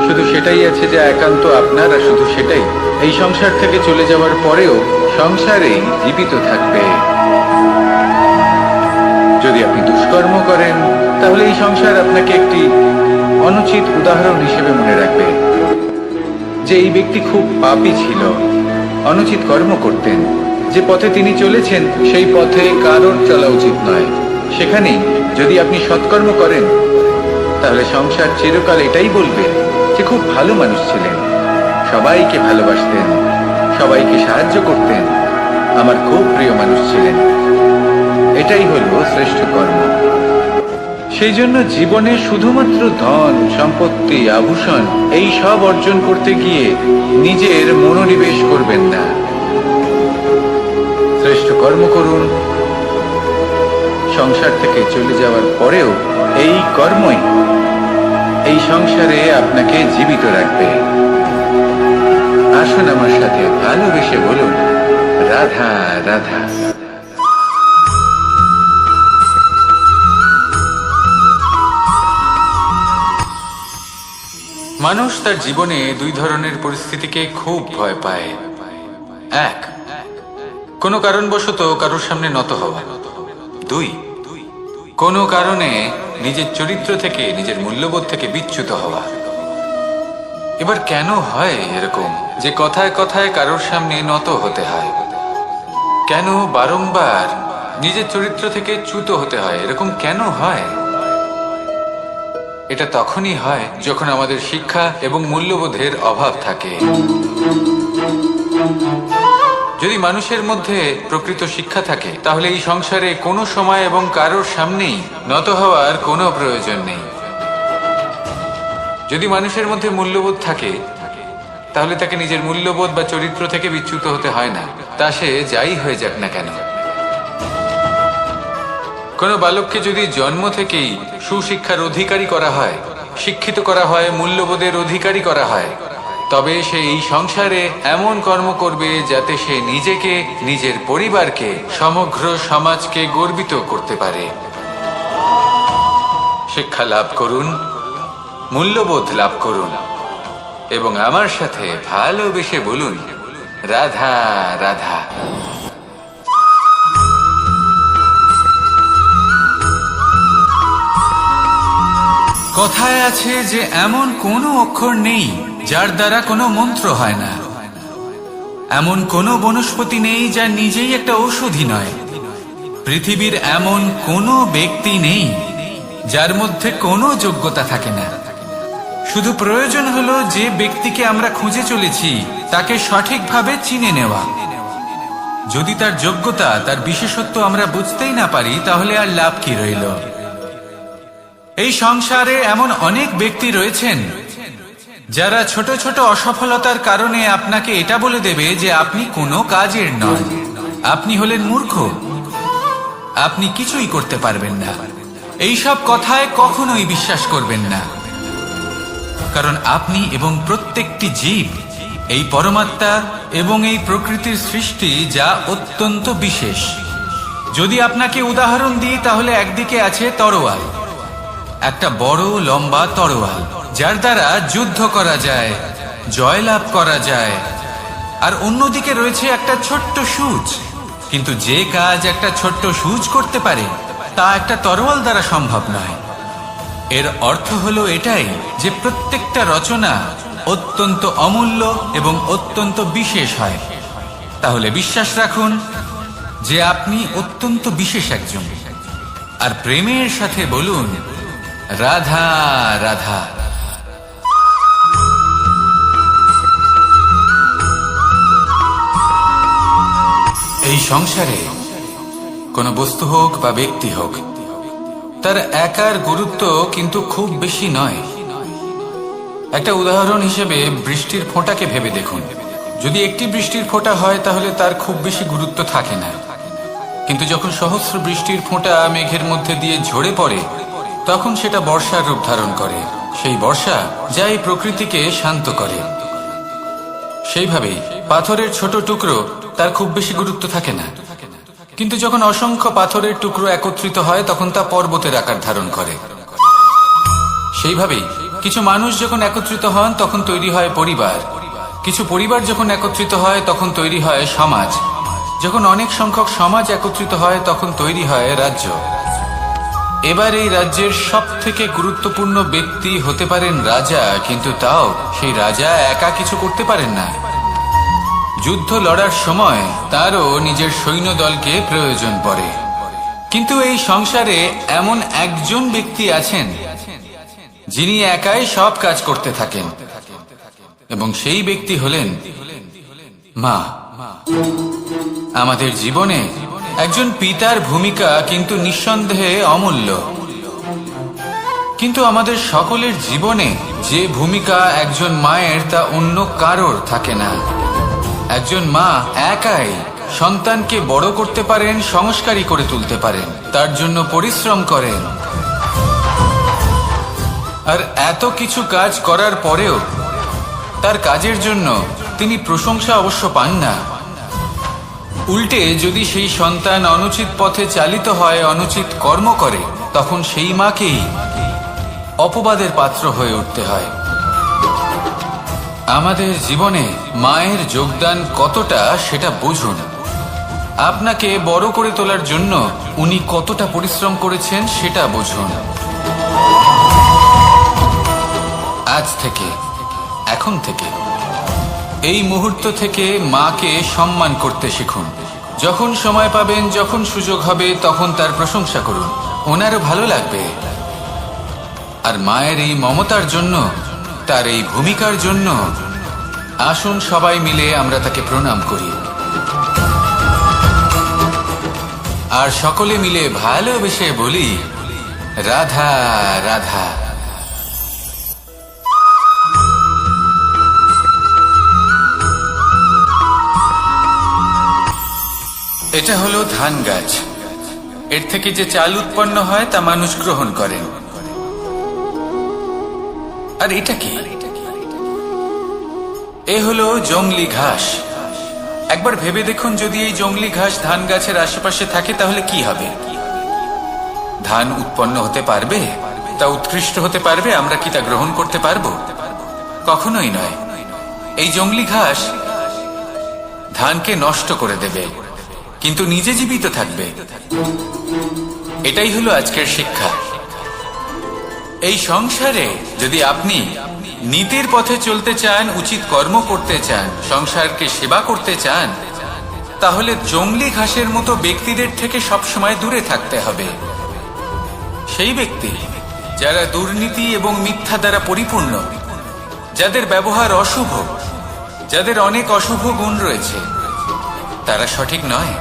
শুধু সেটাই আছে যা একান্ত আপনার, আর শুধু সেটাই এই সংসার থেকে চলে যাওয়ার পরেও সংসারেই জীবিত থাকবে। যদি আপনি দুষ্কর্ম করেন, তাহলে এই সংসার আপনাকে একটি অনুচিত উদাহরণ হিসেবে মনে রাখবে যে এই ব্যক্তি খুব পাপী ছিল, অনুচিত কর্ম করতেন। যে পথে তিনি চলেছেন সেই পথে কারোর চলা উচিত নয়। সেখানেই যদি আপনি সৎকর্ম করেন, তাহলে সংসার চিরকাল এটাই বলবে যে খুব ভালো মানুষ ছিলেন, সবাইকে ভালোবাসতেন, সবাইকে সাহায্য করতেন, আমার খুব প্রিয় মানুষ ছিলেন। এটাই হলো শ্রেষ্ঠ কর্ম। সেই জন্য জীবনে শুধুমাত্র ধন সম্পত্তি, আভূষণ এই সব অর্জন করতে গিয়ে নিজের মনোনিবেশ করবেন না। শ্রেষ্ঠ কর্ম করুন। সংসার থেকে চলে যাওয়ার পরেও এই কর্মই এই সংসারে আপনাকে জীবিত রাখবে। আসুন আমার সাথে ভালোবেসে বলুন, রাধা রাধা। মানুষ তার জীবনে দুই ধরনের পরিস্থিতিকে খুব ভয় পায়। এক, কোনো কারণবশত কারোর সামনে নত হওয়া। দুই, কোনো কারণে নিজের চরিত্র থেকে, নিজের মূল্যবোধ থেকে বিচ্যুত হওয়া। এবার কেন হয় এরকম যে কথায় কথায় কারোর সামনে নত হতে হয়? কেন বারংবার নিজের চরিত্র থেকে চ্যুত হতে হয়? এরকম কেন হয়? এটা তখনই হয় যখন আমাদের শিক্ষা এবং মূল্যবোধের অভাব থাকে। যদি মানুষের মধ্যে প্রকৃত শিক্ষা থাকে, তাহলে এই সংসারে কোনো সময় এবং কারোর সামনেই নত হওয়ার কোনো প্রয়োজন নেই। যদি মানুষের মধ্যে মূল্যবোধ থাকে, তাহলে তাকে নিজের মূল্যবোধ বা চরিত্র থেকে বিচ্যুত হতে হয় না, তা সে যাই হয়ে যাক না কেন। কোনো বালককে যদি জন্ম থেকেই সুশিক্ষার অধিকারী করা হয়, শিক্ষিত করা হয়, মূল্যবোধের অধিকারী করা হয়, তবে সে এই সংসারে এমন কর্ম করবে যাতে সে নিজেকে, নিজের পরিবারকে, সমগ্র সমাজকে গর্বিত করতে পারে। শিক্ষা লাভ করুন, মূল্যবোধ লাভ করুন এবং আমার সাথে ভালোবেসে বলুন, রাধা রাধা। কথায় আছে যে এমন কোনো অক্ষর নেই যার দ্বারা কোনো মন্ত্র হয় না। এমন কোনো বনস্পতি নেই যা নিজেই একটা ঔষধি নয়। পৃথিবীর এমন কোনো ব্যক্তি নেই যার মধ্যে কোনো যোগ্যতা থাকে না। শুধু প্রয়োজন হলো যে ব্যক্তিকে আমরা খুঁজে চলেছি তাকে সঠিকভাবে চিনে নেওয়া। যদি তার যোগ্যতা, তার বিশেষত্ব আমরা বুঝতেই না পারি, তাহলে আর লাভ কি রইল? এই সংসারে এমন অনেক ব্যক্তি রয়েছেন যারা ছোট ছোট অসফলতার কারণে আপনাকে এটা বলে দেবে যে আপনি কোনো কাজের নন, আপনি হলেন মূর্খ, আপনি কিছুই করতে পারবেন না। এইসব কথায় কখনোই বিশ্বাস করবেন না, কারণ আপনি এবং প্রত্যেকটি জীব এই পরমাত্মা এবং এই প্রকৃতির সৃষ্টি, যা অত্যন্ত বিশেষ। যদি আপনাকে উদাহরণ দিই, তাহলে একদিকে আছে তরোয়াল, একটা বড় লম্বা তরোয়াল যার দ্বারা যুদ্ধ করা যায়, জয়লাভ করা যায়। আর অন্যদিকে রয়েছে একটা ছোট্ট সূচ, কিন্তু যে কাজ একটা ছোট্ট সূচ করতে পারে তা একটা তরোয়াল দ্বারা সম্ভব নয়। এর অর্থ হলো এটাই যে প্রত্যেকটা রচনা অত্যন্ত অমূল্য এবং অত্যন্ত বিশেষ হয়। তাহলে বিশ্বাস রাখুন যে আপনি অত্যন্ত বিশেষ একজন, আর প্রেমের সাথে বলুন, রাধা রাধা। এই সংসারে কোনো বস্তু হোক বা ব্যক্তি হোক, তার একার গুরুত্ব কিন্তু খুব বেশি নয়। একটা উদাহরণ হিসেবে বৃষ্টির ফোঁটাকে ভেবে দেখুন। যদি একটি বৃষ্টির ফোঁটা হয় তাহলে তার খুব বেশি গুরুত্ব থাকে না, কিন্তু যখন সহস্র বৃষ্টির ফোঁটা মেঘের মধ্যে দিয়ে ঝরে পড়ে তখন সেটা বর্ষার রূপ ধারণ করে। সেই বর্ষা যা এই প্রকৃতিকে শান্ত করে। সেইভাবেই পাথরের ছোট টুকরো তার খুব বেশি গুরুত্ব থাকে না, কিন্তু যখন অসংখ্য পাথরের টুকরো একত্রিত হয় তখন তা পর্বতের আকার ধারণ করে। সেইভাবেই কিছু মানুষ যখন একত্রিত হন তখন তৈরি হয় পরিবার, কিছু পরিবার যখন একত্রিত হয় তখন তৈরি হয় সমাজ, যখন অনেক সংখ্যক সমাজ একত্রিত হয় তখন তৈরি হয় রাজ্য। এবার এই রাজ্যের সব থেকে গুরুত্বপূর্ণ ব্যক্তি হতে পারেন রাজা, কিন্তু তাও সেই রাজা একা কিছু করতে পারেন না। যুদ্ধ লড়ার সময় তারও নিজের সৈন্যদলকে প্রয়োজন পড়ে। কিন্তু এই সংসারে এমন একজন ব্যক্তি আছেন যিনি একাই সব কাজ করতে থাকেন, এবং সেই ব্যক্তি হলেন মা। আমাদের জীবনে একজন পিতার ভূমিকা কিন্তু নিঃসন্দেহে অমূল্য, কিন্তু আমাদের সকলের জীবনে যে ভূমিকা একজন মায়ের তা অন্য কারোর থাকে না। একজন মা একাই সন্তানকে বড় করতে পারেন, সংস্কারী করে তুলতে পারেন, তার জন্য পরিশ্রম করেন। আর এত কিছু কাজ করার পরেও তার কাজের জন্য তিনি প্রশংসা অবশ্য পান না। উল্টে যদি সেই সন্তান অনুচিত পথে চালিত হয়, অনুচিত কর্ম করে, তখন সেই মাকেই অপবাদের পাত্র হয়ে উঠতে হয়। আমাদের জীবনে মায়ের যোগদান কতটা সেটা বুঝুন। আপনাকে বড় করে তোলার জন্য উনি কতটা পরিশ্রম করেছেন সেটা বুঝুন। আজ থেকে, এখন থেকে, এই মুহূর্ত থেকে মাকে সম্মান করতে শিখুন। যখন সময় পাবেন, যখন সুযোগ হবে, তখন তার প্রশংসা করুন, ওনারও ভালো লাগবে। আর মায়ের এই মমতার জন্য, তার এই ভূমিকার জন্য আসুন সবাই মিলে আমরা তাকে প্রণাম করি, আর সকলে মিলে ভালোবেসে বলি, রাধা রাধা। এটা হলো ধান গাছ। এর থেকে যে চাল উৎপন্ন হয় তা মানুষ গ্রহণ করেন। আর এটা কি? এ হলো জংলি ঘাস। একবার ভেবে দেখুন, যদি এই জংলি ঘাস ধান গাছের আশেপাশে থাকে তাহলে কি হবে? ধান উৎপন্ন হতে পারবে? তা উৎকৃষ্ট হতে পারবে? আমরা কি তা গ্রহণ করতে পারবো? কখনোই নয়। এই জংলি ঘাস ধানকে নষ্ট করে দেবে, কিন্তু নিজে জীবিত থাকবে। এটাই হলো আজকের শিক্ষা। এই সংসারে যদি আপনি নীতির পথে চলতে চান, উচিত কর্ম করতে চান, সংসারকে সেবা করতে চান, তাহলে জংলি ঘাসের মতো ব্যক্তিদের থেকে সবসময় দূরে থাকতে হবে। সেই ব্যক্তি যারা দুর্নীতি এবং মিথ্যা দ্বারা পরিপূর্ণ, যাদের ব্যবহার অশুভ, যাদের অনেক অশুভ গুণ রয়েছে, তারা সঠিক নয়।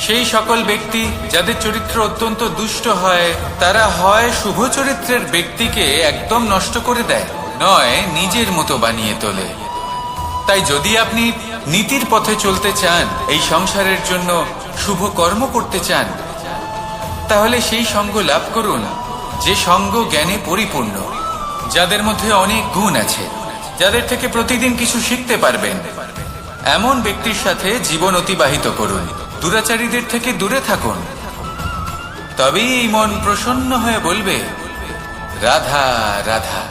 সেই সকল ব্যক্তি যাদের চরিত্র অত্যন্ত দুষ্ট হয়, তারা হয় শুভ চরিত্রের ব্যক্তিকে একদম নষ্ট করে দেয়, নয় নিজের মতো বানিয়ে তোলে। তাই যদি আপনি নীতির পথে চলতে চান, এই সংসারের জন্য শুভ কর্ম করতে চান, তাহলে সেই সঙ্গ লাভ করুন যে সঙ্গ জ্ঞানে পরিপূর্ণ, যাদের মধ্যে অনেক গুণ আছে, যাদের থেকে প্রতিদিন কিছু শিখতে পারবেন। এমন ব্যক্তির সাথে জীবন অতিবাহিত করুন। দুরাচারীদের থেকে দূরে থাকুন। তবেই এই মন প্রসন্ন হয়ে বলবে, রাধা রাধা।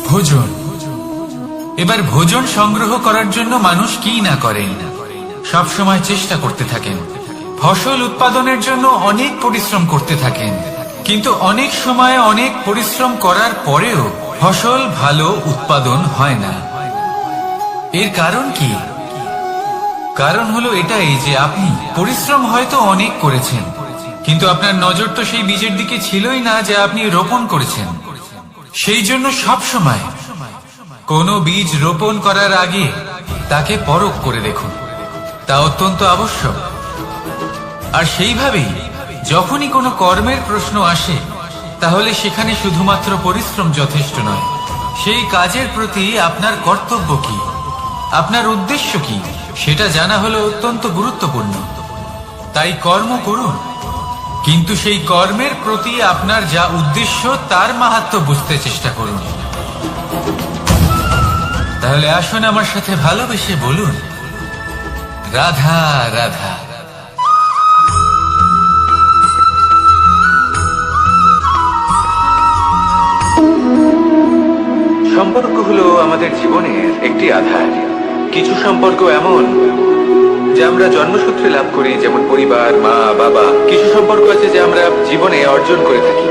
ভোজন। এবার ভোজন সংগ্রহ করার জন্য মানুষ কি না করেন, সব সময় চেষ্টা করতে থাকেন। ফসল উৎপাদনের জন্য অনেক পরিশ্রম করতে থাকেন, কিন্তু অনেক সময় অনেক পরিশ্রম করার পরেও ফসল ভালো উৎপাদন হয় না। এর কারণ কি? কারণ হলো এটাই যে আপনি পরিশ্রম হয়তো অনেক করেছেন, কিন্তু আপনার নজর তো সেই বীজের দিকে ছিলই না যা আপনি রোপণ করেছেন। সেই জন্য সব সময় কোনো বীজ রোপণ করার আগে তাকে পরখ করে দেখুন। তা অত্যন্ত আবশ্যক। আর সেইভাবেই যখনই কোনো কর্মের প্রশ্ন আসে, তাহলে সেখানে শুধুমাত্র পরিশ্রম যথেষ্ট নয়। সেই কাজের প্রতি আপনার কর্তব্য কি, আপনার উদ্দেশ্য কি, সেটা জানা হলো অত্যন্ত গুরুত্বপূর্ণ। তাই কর্ম করুন, কিন্তু সেই কর্মের প্রতি আপনার যা উদ্দেশ্য তার মাহাত্ম্য বুঝতে চেষ্টা করুন। তাহলে আসুন আমার সাথে ভালোবেসে বলুন, রাধা রাধা। সম্পর্ক হলো আমাদের জীবনের একটি আধার। কিছু সম্পর্ক এমন যা আমরা জন্মসূত্রে লাভ করি, যেমন পরিবার, মা, বাবা। কিছু সম্পর্ক আছে যা আমরা জীবনে অর্জন করে থাকি,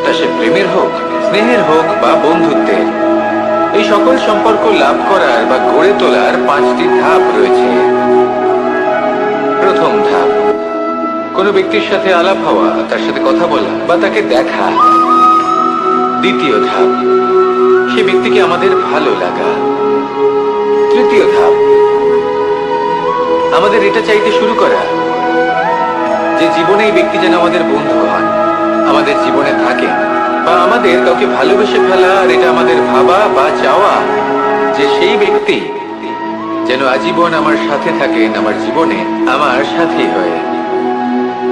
তা সে প্রেমের হোক, স্নেহের হোক বা বন্ধুত্বের। এই সকল সম্পর্ক লাভ করার বা গড়ে তোলার 5টি ধাপ রয়েছে। প্রথম ধাপ, কোনো ব্যক্তির সাথে আলাপ হওয়া, তার সাথে কথা বলা বা তাকে দেখা। দ্বিতীয় ধাপ, সে ব্যক্তিকে আমাদের ভালো লাগা। তৃতীয় ধাপ, আমাদের এটা চাইতে শুরু করা যে জীবনে এই ব্যক্তি যেন আমাদের বন্ধু হন, আমাদের জীবনে থাকেন, বা আমাদের কাউকে ভালোবেসে ফেলা। আর এটা আমাদের ভাবা বা চাওয়া যে সেই ব্যক্তি যেন আজীবন আমার সাথে থাকেন, আমার জীবনে আমার সাথী হয়ে।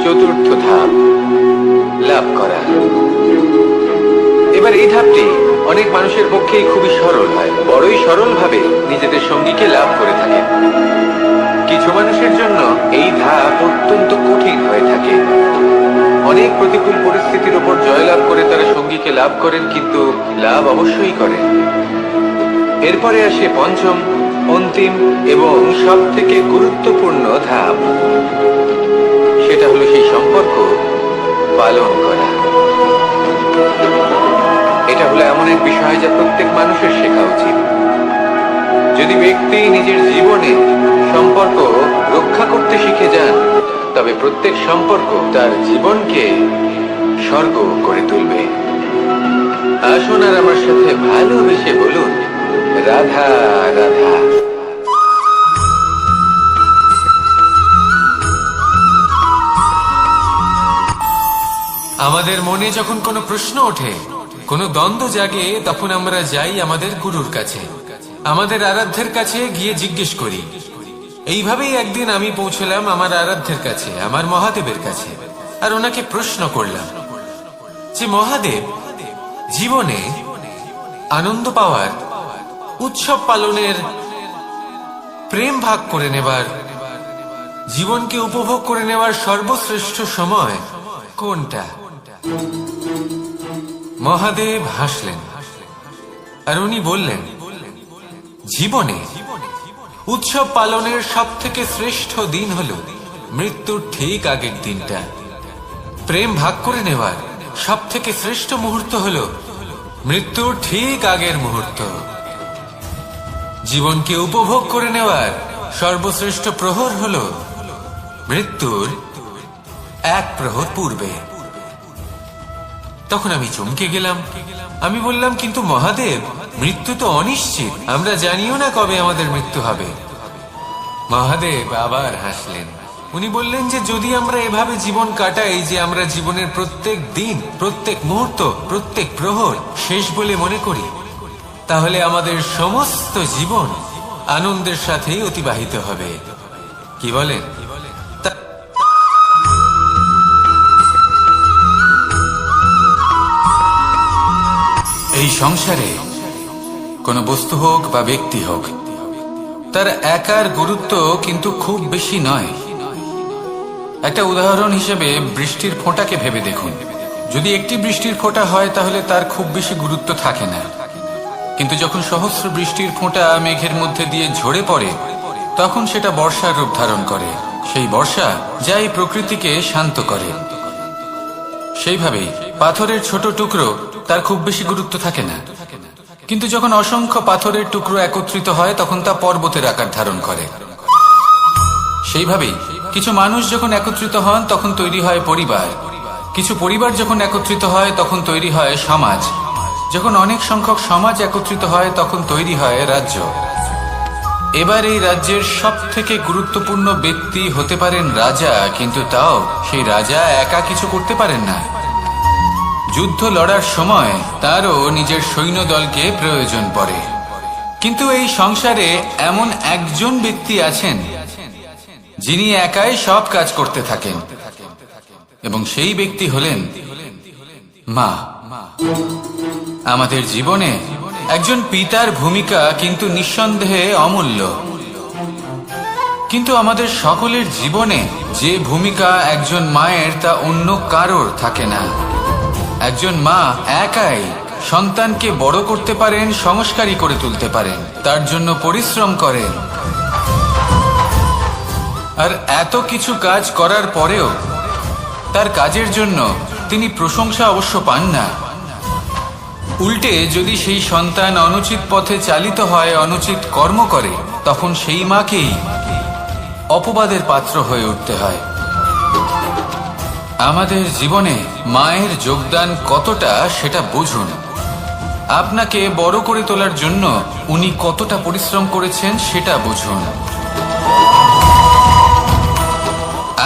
চতুর্থ ধাপ, লাভ করা। এবার এই ধাপটি অনেক মানুষের পক্ষেই খুবই সরল হয়, বড়ই সরলভাবে নিজেদের সঙ্গীকে লাভ করে থাকে। কিছু মানুষের জন্য এই ধাপ অত্যন্ত কঠিন হয়ে থাকে। অনেক প্রতিকূল পরিস্থিতির উপর জয়লাভ করে তারা সঙ্গীকে লাভ করেন, কিন্তু লাভ অবশ্যই করেন। এরপরে আসে পঞ্চম, অন্তিম এবং সব থেকে গুরুত্বপূর্ণ ধাপ। সেটা হলো সেই সম্পর্ক পালন করা। এটা হলো এমন এক বিষয় যা প্রত্যেক মানুষের শেখা উচিত। যদি ব্যক্তি নিজের জীবনে সম্পর্ক রক্ষা করতে শিখে যান, তবে প্রত্যেক সম্পর্ক তার জীবনকে স্বর্গ করে তুলবে। আসুন আর আমার সাথে ভালোবেসে বলুন, রাধা রাধা। আমাদের মনে যখন কোনো প্রশ্ন ওঠে, কোনো দ্বন্দ্ব জাগে, তখন আমরা যাই আমাদের গুরুর কাছে, আমাদের আরাধ্যের কাছে গিয়ে জিজ্ঞেস করি। এইভাবেই একদিন আমি পৌঁছলাম আমার আরাধ্যের কাছে, আমার মহাদেবের কাছে। আর ওনাকে প্রশ্ন করলাম যে, মহাদেব, জীবনে আনন্দ পাওয়ার, উৎসব পালনের, প্রেম ভাগ করে নেবার, জীবনকে উপভোগ করে নেওয়ার সর্বশ্রেষ্ঠ সময় কোনটা? মহাদেব হাসলেন আর উনি বললেন, জীবনে উৎসব পালনের সব থেকে শ্রেষ্ঠ দিন হলো মৃত্যুর ঠিক আগের দিনটা। প্রেম ভাগ করে নেওয়ার সব থেকে শ্রেষ্ঠ মুহূর্ত হলো মৃত্যুর ঠিক আগের মুহূর্ত। জীবনকে উপভোগ করে নেওয়ার সর্বশ্রেষ্ঠ প্রহর হলো মৃত্যুর 1 প্রহর পূর্বে। তখন আমি চমকে গেলাম। আমি বললাম, কিন্তু মহাদেব, মৃত্যু তো অনিশ্চিত, আমরা জানিও না কবে আমাদের মৃত্যু হবে। মহাদেব আবার হাসলেন। উনি বললেন যে, যদি আমরা এভাবে জীবন কাটাই যে আমরা জীবনের প্রত্যেক দিন, প্রত্যেক মুহূর্ত, প্রত্যেক প্রহর শেষ বলে মনে করি, তাহলে আমাদের সমস্ত জীবন আনন্দের সাথেই অতিবাহিত হবে। কি বলেন? এই সংসারে কোনো বস্তু হোক বা ব্যক্তি হোক, তার একার গুরুত্ব কিন্তু খুব বেশি নয়। একটা উদাহরণ হিসেবে বৃষ্টির ফোঁটাকে ভেবে দেখুন। যদি একটি বৃষ্টির ফোঁটা হয় তাহলে তার খুব বেশি গুরুত্ব থাকে না, কিন্তু যখন সহস্র বৃষ্টির ফোঁটা মেঘের মধ্যে দিয়ে ঝরে পড়ে, তখন সেটা বর্ষার রূপ ধারণ করে। সেই বর্ষা যা এই প্রকৃতিকে শান্ত করে। সেইভাবেই পাথরের ছোট টুকরো, তার খুব বেশি গুরুত্ব থাকে না, কিন্তু যখন অসংখ্য পাথরের টুকরো একত্রিত হয় তখন তা পর্বতের আকার ধারণ করে। সেইভাবেই কিছু মানুষ যখন একত্রিত হন তখন তৈরি হয় পরিবার, কিছু পরিবার যখন একত্রিত হয় তখন তৈরি হয় সমাজ, যখন অনেক সংখ্যক সমাজ একত্রিত হয় তখন তৈরি হয় রাজ্য। এবার এই রাজ্যের সব থেকে গুরুত্বপূর্ণ ব্যক্তি হতে পারেন রাজা, কিন্তু তাও সেই রাজা একা কিছু করতে পারেন না। যুদ্ধ লড়ার সময় তারও নিজের সৈন্যদলকে প্রয়োজন পড়ে। কিন্তু এই সংসারে এমন একজন ব্যক্তি আছেন যিনি একাই সব কাজ করতে থাকেন, এবং সেই ব্যক্তি হলেন মা। আমাদের জীবনে একজন পিতার ভূমিকা কিন্তু নিঃসন্দেহে অমূল্য, কিন্তু আমাদের সকলের জীবনে যে ভূমিকা একজন মায়ের তা অন্য কারোর থাকে না। একজন মা একাই সন্তানকে বড় করতে পারেন, সংস্কারী করে তুলতে পারেন, তার জন্য পরিশ্রম করেন। আর এত কিছু কাজ করার পরেও তার কাজের জন্য তিনি প্রশংসা অবশ্য পান না। উল্টে যদি সেই সন্তান অনুচিত পথে চালিত হয়, অনুচিত কর্ম করে, তখন সেই মাকেই অপবাদের পাত্র হয়ে উঠতে হয়। আমাদের জীবনে মায়ের যোগদান কতটা সেটা বুঝুন। আপনাকে বড় করে তোলার জন্য উনি কতটা পরিশ্রম করেছেন সেটা বুঝুন।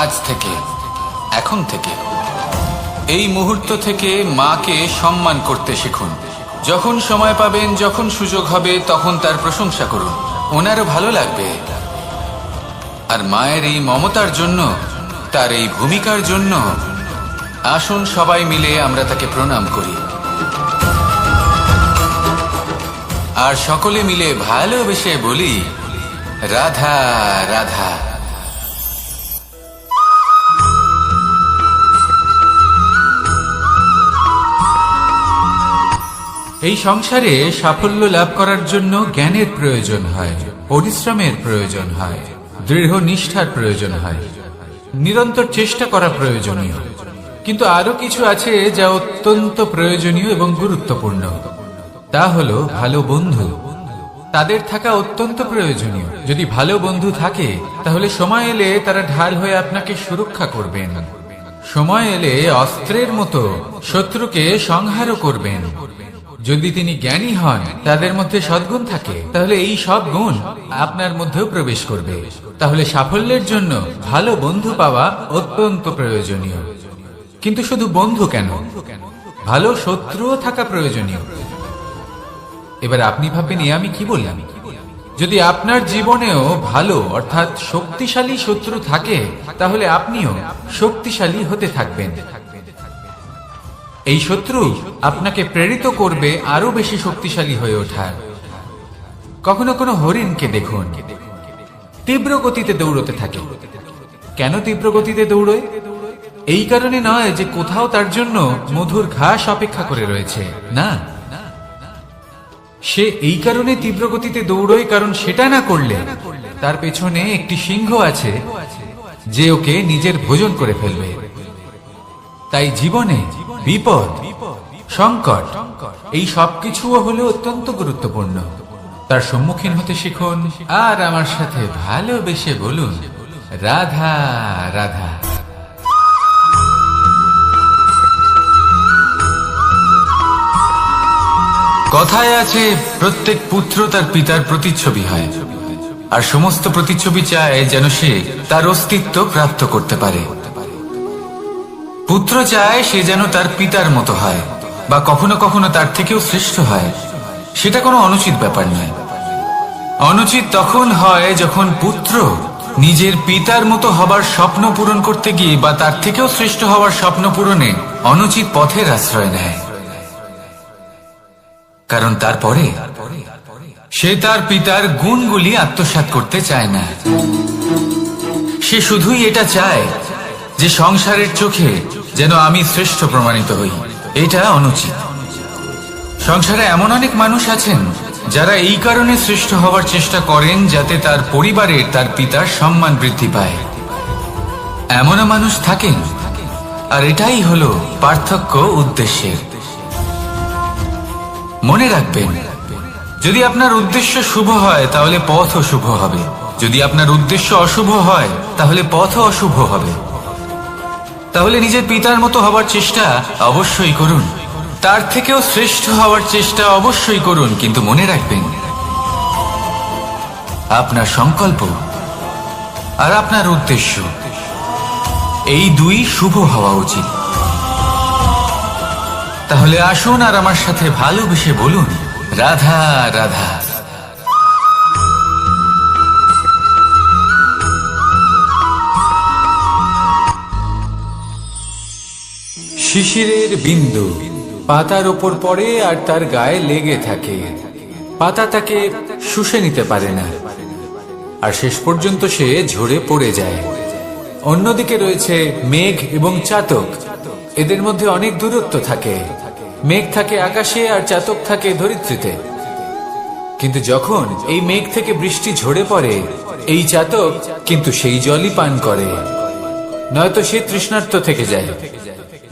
আজ থেকে, এখন থেকে, এই মুহূর্ত থেকে মাকে সম্মান করতে শিখুন। যখন সময় পাবেন, যখন সুযোগ হবে, তখন তার প্রশংসা করুন, ওনারও ভালো লাগবে। আর মায়ের এই মমতার জন্য, তার এই ভূমিকার জন্য আসুন সবাই মিলে আমরা তাকে প্রণাম করি, আর সকলে মিলে ভালোবেসে বলি, রাধা রাধা। এই সংসারে সাফল্য লাভ করার জন্য জ্ঞানের প্রয়োজন হয়, পরিশ্রমের প্রয়োজন হয়, দৃঢ় নিষ্ঠার প্রয়োজন হয়, নিরন্তর চেষ্টা করা প্রয়োজনীয়। কিন্তু আরো কিছু আছে যা অত্যন্ত প্রয়োজনীয় এবং গুরুত্বপূর্ণ। তা হলো ভালো বন্ধু। তাদের থাকা অত্যন্ত প্রয়োজনীয়। যদি ভালো বন্ধু থাকে তাহলে সময় এলে তারা ঢাল হয়ে আপনাকে সুরক্ষা করবেন। সময় এলে অস্ত্রের মতো শত্রুকে সংহারও করবেন। যদি তিনি জ্ঞানী হন, তাদের মধ্যে সদ্গুণ থাকে, তাহলে এই সব গুণ আপনার মধ্যেও প্রবেশ করবে। তাহলে সাফল্যের জন্য ভালো বন্ধু পাওয়া অত্যন্ত প্রয়োজনীয়। কিন্তু শুধু বন্ধু কেন, ভালো শত্রুও থাকা প্রয়োজনীয়। এবার আপনি ভাববেন, আমি কি বললাম? যদি আপনার জীবনেও ভালো অর্থাৎ শক্তিশালী শত্রু থাকে, তাহলে আপনিও শক্তিশালী হতে থাকবেন। এই শত্রু আপনাকে প্রেরিত করবে আরো বেশি শক্তিশালী হয়ে ওঠার। কখনো কোনো হরিণকে দেখুন, তীব্র গতিতে দৌড়তে থাকে। কেন তীব্র গতিতে দৌড়য়? এই কারণে নয় যে কোথাও তার জন্য মধুর ঘাস অপেক্ষা করে রয়েছে, না। সে এই কারণে তীব্র গতিতে দৌড়য় কারণ সেটা না করলে তার পেছনে একটি সিংহ আছে যে ওকে নিজের ভোজন করে ফেলবে। তাই জীবনে বিপদ, সংকট, এই সবকিছুও হলো অত্যন্ত গুরুত্বপূর্ণ। তার সম্মুখীন হতে শিখুন, আর আমার সাথে ভালোবেসে বলুন, রাধা রাধা। কথায় আছে, প্রত্যেক পুত্র তার পিতার প্রতিচ্ছবি হয়, আর সমস্ত প্রতিচ্ছবি চায় যেন সে তার অস্তিত্ব প্রাপ্ত করতে পারে। পুত্র চায় সে যেন তার পিতার মতো হয়, বা কখনো কখনো তার থেকেও শ্রেষ্ঠ হয়। সেটা কোনো অনুচিত ব্যাপার নয়। অনুচিত তখন হয় যখন পুত্র নিজের পিতার মতো হবার স্বপ্ন পূরণ করতে গিয়ে বা তার থেকেও শ্রেষ্ঠ হওয়ার স্বপ্ন পূরণে অনুচিত পথের আশ্রয় নেয়। কারণ তারপরে সে তার পিতার গুণগুলি আত্মসাৎ করতে চায় না। সে শুধুই এটা চায় যে সংসারের চোখে যেন আমি শ্রেষ্ঠ প্রমাণিত হই। এটা অনুচিত। সংসারে এমন অনেক মানুষ আছেন যারা এই কারণে শ্রেষ্ঠ হওয়ার চেষ্টা করেন যাতে তার পরিবারের, তার পিতার সম্মান বৃদ্ধি পায়। এমনও মানুষ থাকেন, আর এটাই হলো পার্থক্য উদ্দেশ্যের। মনে রাখবেন, যদি আপনার উদ্দেশ্য শুভ হয় তাহলে পথও শুভ হবে, যদি আপনার উদ্দেশ্য অশুভ হয় তাহলে পথও অশুভ হবে। তাহলে নিজের পিতার মতো হবার চেষ্টা অবশ্যই করুন, তার থেকেও শ্রেষ্ঠ হওয়ার চেষ্টা অবশ্যই করুন, কিন্তু মনে রাখবেন আপনার সংকল্প আর আপনার উদ্দেশ্য এই দুই শুভ হওয়া উচিত। তাহলে আসুন আর আমার সাথে ভালোবেসে বলুন, রাধা রাধা। শিশিরের বিন্দু পাতার ওপর পড়ে আর তার গায়ে লেগে থাকে। পাতা তাকে শুষে নিতে পারে না, আর শেষ পর্যন্ত সে ঝরে পড়ে যায়। অন্যদিকে রয়েছে মেঘ এবং চাতক। এদের মধ্যে অনেক দূরত্ব থাকে। মেঘ থাকে আকাশে আর চাতক থাকে ধরিত্রীতে। কিন্তু যখন এই মেঘ থেকে বৃষ্টি ঝরে পড়ে, এই চাতক কিন্তু সেই জলই পান করে, নয়তো সে তৃষ্ণার্ত থেকে যায়।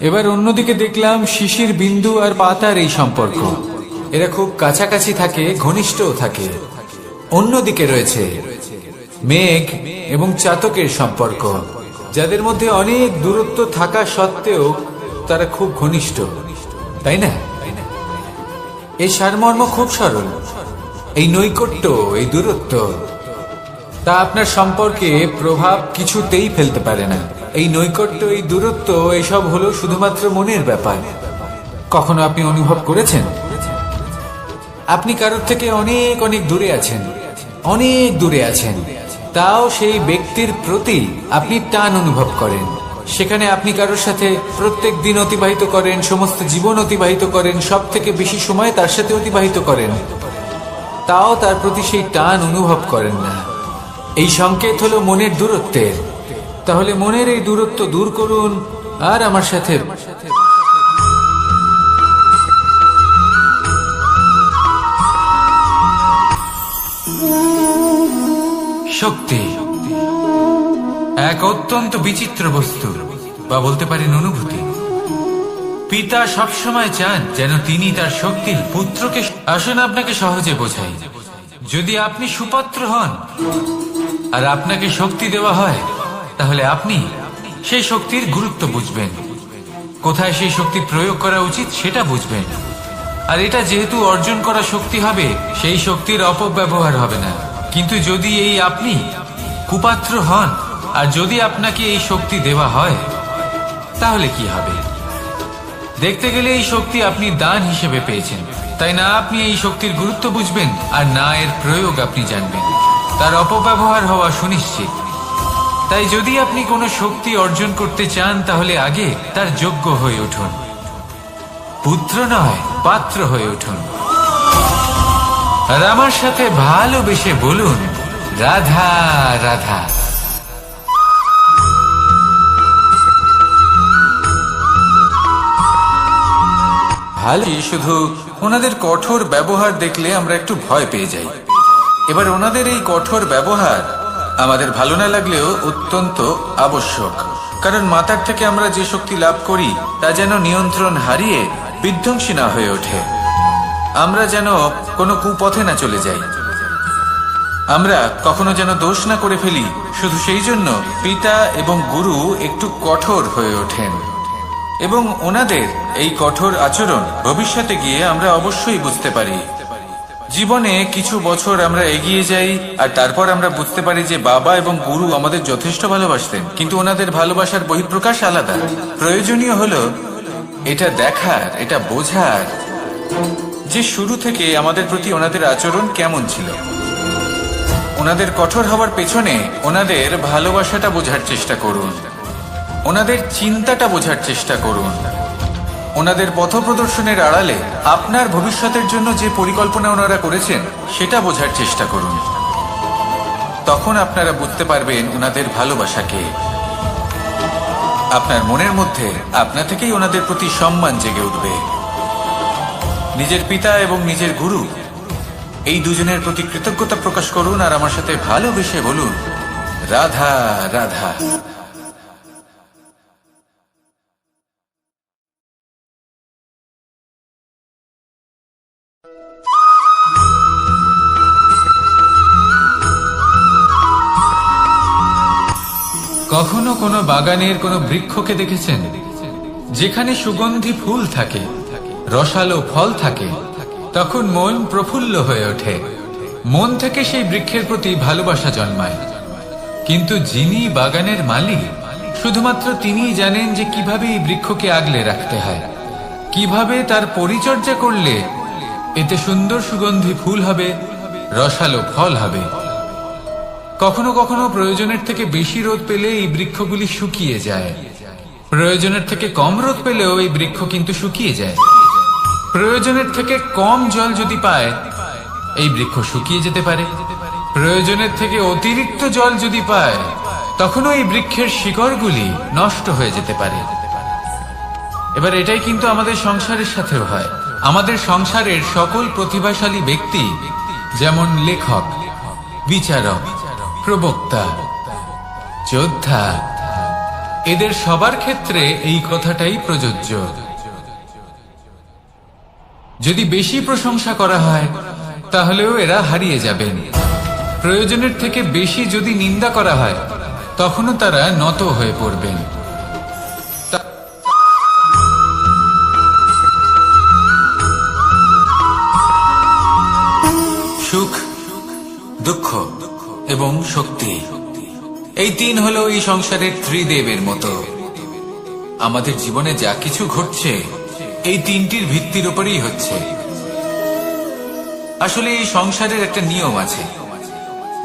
এবার অন্যদিকে দেখলাম শিশির বিন্দু আর পাতার এই সম্পর্ক। এরা খুব কাছাকাছি থাকে, ঘনিষ্ঠও থাকে। অন্যদিকে রয়েছে মেঘ এবং চাতকের সম্পর্ক, যাদের মধ্যে অনেক দূরত্ব থাকা সত্ত্বেও তারা খুব ঘনিষ্ঠ, তাই না? এই সারমর্ম খুব সরল। এই নৈকট্য, এই দূরত্ব, তা আপনার সম্পর্কে প্রভাব কিছুতেই ফেলতে পারে না। এই নৈকট্য, এই দূরত্ব, এসব হলো শুধুমাত্র মনের ব্যাপার। কখনো আপনি অনুভব করেছেন আপনি কারোর থেকে অনেক অনেক দূরে আছেন, অনেক দূরে আছেন, তাও সেই ব্যক্তির প্রতি আপনি টান অনুভব করেন। সেখানে আপনি কারোর সাথে প্রত্যেক দিন অতিবাহিত করেন, সমস্ত জীবন অতিবাহিত করেন, সব থেকে বেশি সময় তার সাথে অতিবাহিত করেন, তাও তার প্রতি সেই টান অনুভব করেন না। এই সংকেত হলো মনের দূরত্বের। তাহলে মনের এই দূরত্ব দূর করুন আর আমার সাথে শক্তি এক অত্যন্ত বিচিত্র বস্তু, বা বলতে পারেন অনুভূতি। পিতা সবসময় চান যেন তিনি তার শক্তির পুত্রকে। আসুন আপনাকে সহজে বোঝাই। যদি আপনি সুপাত্র হন আর আপনাকে শক্তি দেওয়া হয়, তাহলে আপনি সেই শক্তির গুরুত্ব বুঝবেন, কোথায় সেই শক্তি প্রয়োগ করা উচিত সেটা বুঝবেন। আর এটা যেহেতু অর্জন করা শক্তি হবে, সেই শক্তির অপব্যবহার হবে না। কিন্তু যদি এই আপনি কুপাত্র হন আর যদি আপনাকে এই শক্তি দেওয়া হয়, তাহলে কি হবে? দেখতে গেলে এই শক্তি আপনি দান হিসেবে পেয়েছেন, তাই না আপনি এই শক্তির গুরুত্ব বুঝবেন আর না এর প্রয়োগ আপনি জানবেন। তার অপব্যবহার হওয়া সুনিশ্চিত। তাই যদি আপনি কোনো শক্তি অর্জন করতে চান, তাহলে আগে তার যোগ্য হয়ে উঠুন। পুত্র নয়, পাত্র হয়ে উঠুন। আর আমার সাথে ভালোবেসে বলুন, রাধা রাধা। ভালো, শুধু ওনাদের কঠোর ব্যবহার দেখলে আমরা একটু ভয় পেয়ে যাই। এবার ওনাদের এই কঠোর ব্যবহার আমাদের ভালো না লাগলেও অত্যন্ত আবশ্যক, কারণ মাতার থেকে আমরা যে শক্তি লাভ করি তা যেন নিয়ন্ত্রণ হারিয়ে বিধ্বংসী না হয়ে ওঠে। আমরা যেন কোনো কুপথে না চলে যাই, আমরা কখনো যেন দোষ না করে ফেলি। শুধু সেই জন্য পিতা এবং গুরু একটু কঠোর হয়ে ওঠেন, এবং ওনাদের এই কঠোর আচরণ ভবিষ্যতে গিয়ে আমরা অবশ্যই বুঝতে পারি। জীবনে কিছু বছর আমরা এগিয়ে যাই আর তারপর আমরা বুঝতে পারি যে বাবা এবং গুরু আমাদের যথেষ্ট ভালোবাসতেন, কিন্তু ওনাদের ভালোবাসার বহিঃপ্রকাশ আলাদা। প্রয়োজনীয় হলো এটা দেখার, এটা বোঝার যে শুরু থেকে আমাদের প্রতি ওনাদের আচরণ কেমন ছিল। ওনাদের কঠোর হওয়ার পেছনে ওনাদের ভালোবাসাটা বোঝার চেষ্টা করুন, ওনাদের চিন্তাটা বোঝার চেষ্টা করুন, ওনাদের পথপ্রদর্শনের আড়ালে আপনার ভবিষ্যতের জন্য যে পরিকল্পনা ওনারা করেছেন সেটা বোঝার চেষ্টা করুন। তখন আপনারা বুঝতে পারবেন ওনাদের ভালোবাসাকে। আপনার মনের মধ্যে আপনা থেকেই ওনাদের প্রতি সম্মান জেগে উঠবে। নিজের পিতা এবং নিজের গুরু এই দুজনের প্রতি কৃতজ্ঞতা প্রকাশ করুন আর আমার সাথে ভালোবেসে বলুন, রাধা রাধা। কখনো কোনো বাগানের কোনো বৃক্ষকে দেখেছেন যেখানে সুগন্ধি ফুল থাকে, রসালো ফল থাকে? তখন মন প্রফুল্ল হয়ে ওঠে, মন থেকে সেই বৃক্ষের প্রতি ভালোবাসা জন্মায়। কিন্তু যিনি বাগানের মালিক, শুধুমাত্র তিনিই জানেন যে কিভাবে এই বৃক্ষকে আগলে রাখতে হয়, কিভাবে তার পরিচর্যা করলে এতে সুন্দর সুগন্ধি ফুল হবে, রসালো ফল হবে। কখনো কখনো প্রয়োজনের থেকে বেশি রোদ পেলে এই বৃক্ষগুলি শুকিয়ে যায়, প্রয়োজনের থেকে কম রোদ পেলেও এই বৃক্ষ কিন্তু শুকিয়ে যায়। প্রয়োজনের থেকে কম জল যদি পায়, এই বৃক্ষ শুকিয়ে যেতে পারে। প্রয়োজনের থেকে অতিরিক্ত জল যদি পায়, তখনও এই বৃক্ষের শিকড়গুলি নষ্ট হয়ে যেতে পারে। এবার এটাই কিন্তু আমাদের সংসারের সাথেও হয়। আমাদের সংসারের সকল প্রতিভাশালী ব্যক্তি, যেমন লেখক, বিচারক, প্রবক্তা, যোদ্ধা, এদের সবার ক্ষেত্রে এই কথাটাই প্রযোজ্য। যদি বেশি প্রশংসা করা হয়, তাহলেও এরা হারিয়ে যাবেন। প্রয়োজনের থেকে বেশি যদি নিন্দা করা হয়, তখনও তারা নত হয়ে পড়বেন। সুখ, দুঃখ এবং শক্তি, এই তিন হলো এই সংসারের ত্রিদেবের মতো। আমাদের জীবনে যা কিছু ঘটছে এই তিনটির ভিত্তির উপরেই হচ্ছে। আসলে এই সংসারের একটা নিয়ম আছে,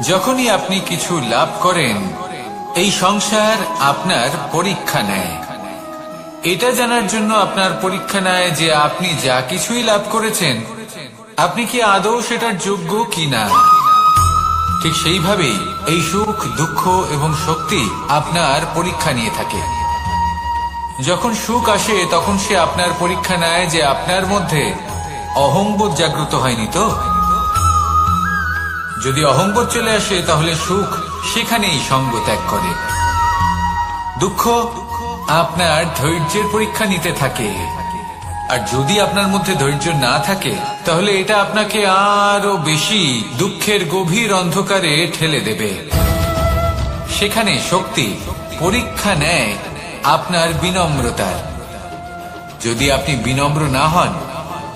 যখনই আপনি কিছু লাভ করেন, এই সংসার আপনার পরীক্ষা নেয়। এটা জানার জন্য আপনার পরীক্ষা নেয় যে আপনি যা কিছুই লাভ করেছেন, আপনি কি আদৌ সেটার যোগ্য কিনা। ঠিক সেইভাবেই এই সুখ, দুঃখ এবং শক্তি আপনার পরীক্ষা নিয়ে থাকে। যখন সুখ আসে, তখন সে আপনার পরীক্ষা নেয় যে আপনার মধ্যে অহংবোধ জাগ্রত হয়নি তো। যদি অহংবোধ চলে আসে, তাহলে সুখ সেখানেই সঙ্গ ত্যাগ করে। দুঃখ আপনার ধৈর্যের পরীক্ষা নিতে থাকে, আর যদি আপনার মধ্যে ধৈর্য না থাকে, তাহলে এটা আপনাকে আরো বেশি দুঃখের গভীর অন্ধকারে ঠেলে দেবে। সেখানে শক্তি পরীক্ষা নেয় আপনার বিনম্রতার। যদি আপনি বিনম্র না হন,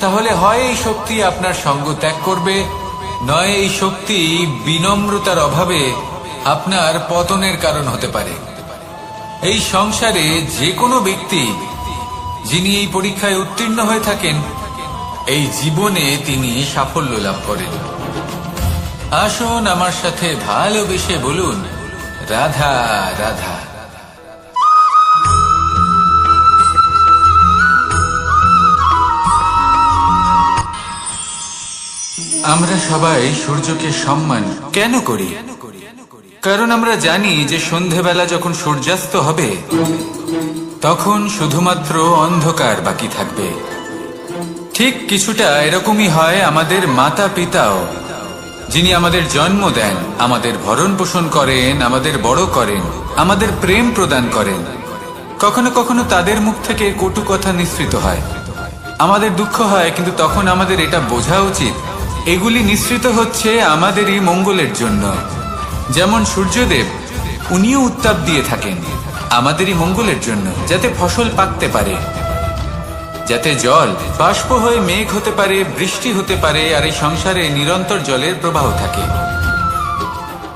তাহলে হয় এই শক্তি আপনার সঙ্গ ত্যাগ করবে, নয় এই শক্তি বিনম্রতার অভাবে আপনার পতনের কারণ হতে পারে। এই সংসারে যে কোনো ব্যক্তি যিনি এই পরীক্ষায় উত্তীর্ণ হয়ে থাকেন, এই জীবনে তিনি সাফল্য লাভ করেন। আসুন আমার সাথে ভালোবেসে বলুন, রাধা রাধা। আমরা সবাই সূর্যকে সম্মান কেন করি? কারণ আমরা জানি যে সন্ধেবেলা যখন সূর্যাস্ত হবে, তখন শুধুমাত্র অন্ধকার বাকি থাকবে। ঠিক কিছুটা এরকমই হয় আমাদের মাতা পিতাও, যিনি আমাদের জন্ম দেন, আমাদের ভরণ পোষণ করেন, আমাদের বড় করেন, আমাদের প্রেম প্রদান করেন। কখনো কখনো তাদের মুখ থেকে কটু কথা নিঃসৃত হয়, আমাদের দুঃখ হয়, কিন্তু তখন আমাদের এটা বোঝা উচিত এগুলি নিঃসৃত হচ্ছে আমাদেরই মঙ্গলের জন্য। যেমন সূর্যদেব, উনিও উত্তাপ দিয়ে থাকেন আমাদেরই মঙ্গলের জন্য, যাতে ফসল পাকতে পারে, যাতে জল বাষ্প হয়ে মেঘ হতে পারে, বৃষ্টি হতে পারে, আর এই সংসারে নিরন্তর জলের প্রবাহ থাকে।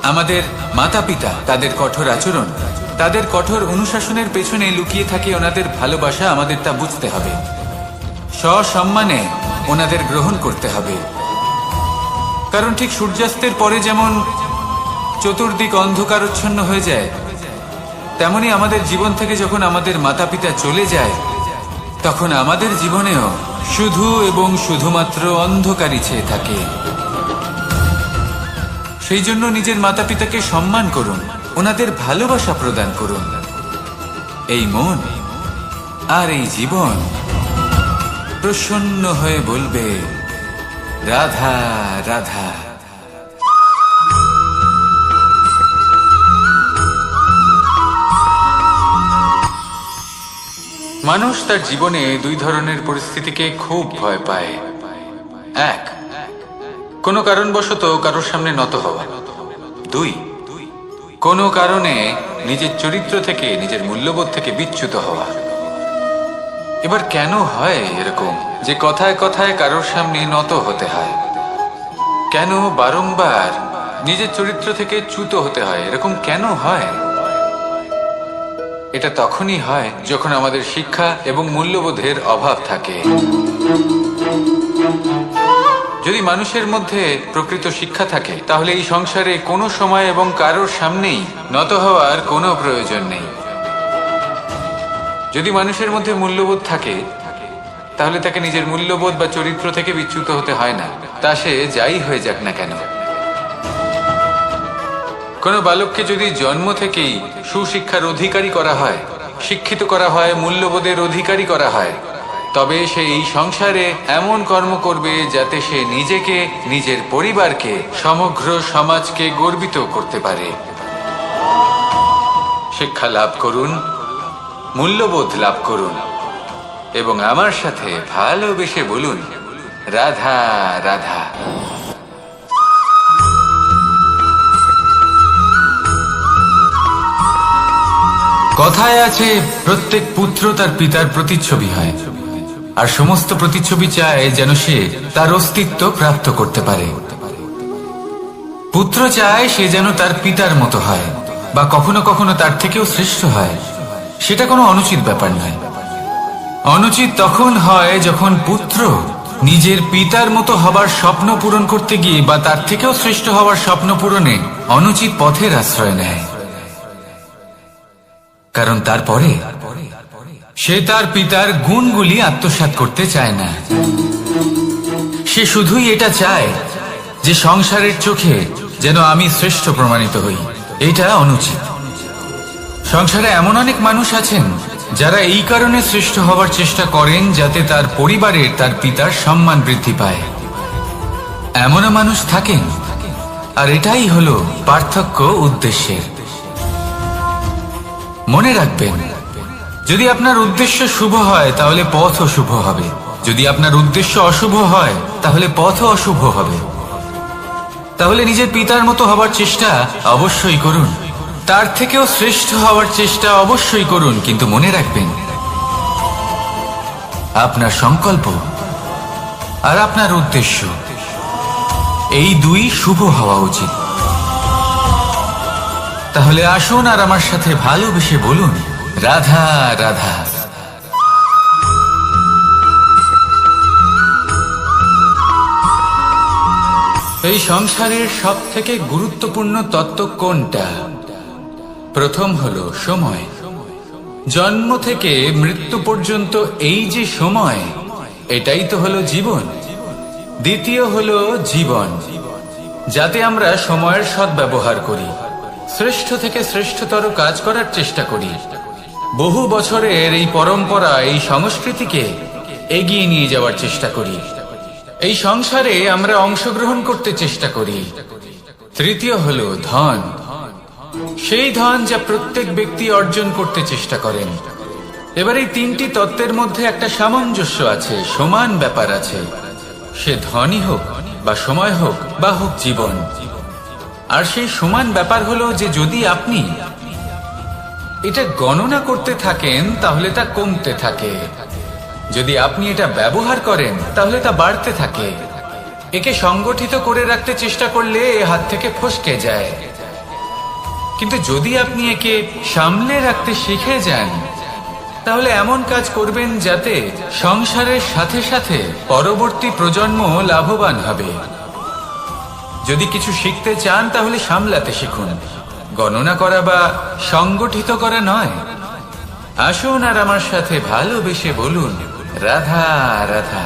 আমাদের মাতা পিতা, তাদের কঠোর আচরণ, তাদের কঠোর অনুশাসনের পেছনে লুকিয়ে থাকে ওনাদের ভালোবাসা। আমাদের তা বুঝতে হবে, সসম্মানে ওনাদের গ্রহণ করতে হবে। কারণ ঠিক সূর্যাস্তের পরে যেমন চতুর্দিক অন্ধকারচ্ছন্ন হয়ে যায়, তেমনি আমাদের জীবন থেকে যখন আমাদের মাতা পিতা চলে যায়, তখন আমাদের জীবনেও শুধু এবং শুধুমাত্র অন্ধকারই ছেয়ে থাকে। সেই জন্য নিজের মাতা পিতাকে সম্মান করুন, ওনাদের ভালোবাসা প্রদান করুন। এই মন আর এই জীবন প্রসন্ন হয়ে বলবে, রাধা রাধা। মানুষ তার জীবনে দুই ধরনের পরিস্থিতিকে খুব ভয় পায়। এক, কোনো কারণবশত কারোর সামনে নত হওয়া। দুই, কোনো কারণে নিজের চরিত্র থেকে, নিজের মূল্যবোধ থেকে বিচ্যুত হওয়া। এবার কেন হয় এরকম যে কথায় কথায় কারোর সামনে নত হতে হয়? কেন বারংবার নিজের চরিত্র থেকে চ্যুত হতে হয়? এরকম কেন হয়? এটা তখনই হয় যখন আমাদের শিক্ষা এবং মূল্যবোধের অভাব থাকে। যদি মানুষের মধ্যে প্রকৃত শিক্ষা থাকে তাহলে এই সংসারে কোনো সময় এবং কারোর সামনেই নত হওয়ার কোনো প্রয়োজন নেই। যদি মানুষের মধ্যে মূল্যবোধ থাকে তাহলে তাকে নিজের মূল্যবোধ বা চরিত্র থেকে বিচ্যুত হতে হয় না, তা সে যাই হয়ে যাক না কেন। কোনো বালককে যদি জন্ম থেকেই সুশিক্ষার অধিকারী করা হয়, শিক্ষিত করা হয়, মূল্যবোধের অধিকারী করা হয়, তবে সে এই সংসারে এমন কর্ম করবে যাতে সে নিজেকে, নিজের পরিবারকে, সমগ্র সমাজকে গর্বিত করতে পারে। শিক্ষা লাভ করুন, মূল্যবোধ লাভ করুন এবং আমার সাথে ভালোবেসে বলুন, রাধা রাধা। কথায় আছে, প্রত্যেক পুত্র তার পিতার প্রতিচ্ছবি হয়, আর সমস্ত প্রতিচ্ছবি চায় যেন সে তার অস্তিত্ব প্রাপ্ত করতে পারে। পুত্র চায় সে যেন তার পিতার মতো হয় বা কখনো কখনো তার থেকেও শ্রেষ্ঠ হয়। সেটা কোনো অনুচিত ব্যাপার নয়। অনুচিত তখন হয় যখন পুত্র নিজের পিতার মতো হবার স্বপ্ন পূরণ করতে গিয়ে বা তার থেকেও শ্রেষ্ঠ হওয়ার স্বপ্ন পূরণে অনুচিত পথের আশ্রয় নেয়। কারণ তারপরে সে তার পিতার গুণগুলি আত্মসাৎ করতে চায় না। সে শুধুই এটা চায় যে সংসারের চোখে যেন আমি শ্রেষ্ঠ প্রমাণিত হই। এটা অনুচিত। সংসারে এমন অনেক মানুষ আছেন যারা এই কারণে শ্রেষ্ঠ হওয়ার চেষ্টা করেন যাতে তার পরিবারের, তার পিতার সম্মান বৃদ্ধি পায়। এমনও মানুষ থাকেন, আর এটাই হলো পার্থক্য উদ্দেশ্যের। মনে রাখবেন, যদি আপনার উদ্দেশ্য শুভ হয় তাহলে পথও শুভ হবে, যদি আপনার উদ্দেশ্য অশুভ হয় তাহলে পথও অশুভ হবে। তাহলে নিজের পিতার মতো হবার চেষ্টা অবশ্যই করুন, তার থেকেও শ্রেষ্ঠ হওয়ার চেষ্টা অবশ্যই করুন, কিন্তু মনে রাখবেন আপনার সংকল্প আর আপনার উদ্দেশ্য এই দুই শুভ হওয়া উচিত। তাহলে আসুন আর আমার সাথে ভালোবেসে বলুন, রাধা রাধা। এই সংসারের সব থেকে গুরুত্বপূর্ণ তত্ত্ব কোনটা? প্রথম হলো সময়। জন্ম থেকে মৃত্যু পর্যন্ত এই যে সময়, এটাই তো হলো জীবন। দ্বিতীয় হলো জীবন, যাতে আমরা সময়ের সদ্ব্যবহার করি, শ্রেষ্ঠ থেকে শ্রেষ্ঠতর কাজ করার চেষ্টা করি। বহু বছরের এই পরম্পরা, এই সংস্কৃতিকে এগিয়ে নিয়ে যাওয়ার চেষ্টা করি। এই সংসারে আমরা অংশগ্রহণ করতে চেষ্টা করি। তৃতীয় হলো ধন, সেই ধন যা প্রত্যেক ব্যক্তি অর্জন করতে চেষ্টা করেন। এবার এই তিনটি তত্ত্বের মধ্যে একটা সামঞ্জস্য আছে, সমান ব্যাপার আছে। সে ধনই হোক বা সময় হোক বা হোক জীবন। আর সেই সমান ব্যাপার হলো যে যদি আপনি এটা গণনা করতে থাকেন তাহলে তা কমতে থাকে, যদি আপনি এটা ব্যবহার করেন তাহলে তা বাড়তে থাকে। একে সংগঠিত করে রাখতে চেষ্টা করলে এ হাত থেকে ফসকে যায়, কিন্তু যদি আপনি একে সামলে রাখতে শিখে যান তাহলে এমন কাজ করবেন যাতে সংসারের সাথে সাথে পরবর্তী প্রজন্ম লাভবান হবে। যদি কিছু শিখতে চান তাহলে সামলাতে শিখুন, গণনা করা বা সংগঠিত করা নয়। আসুন আর আমার সাথে ভালোবেসে বলুন, রাধা রাধা।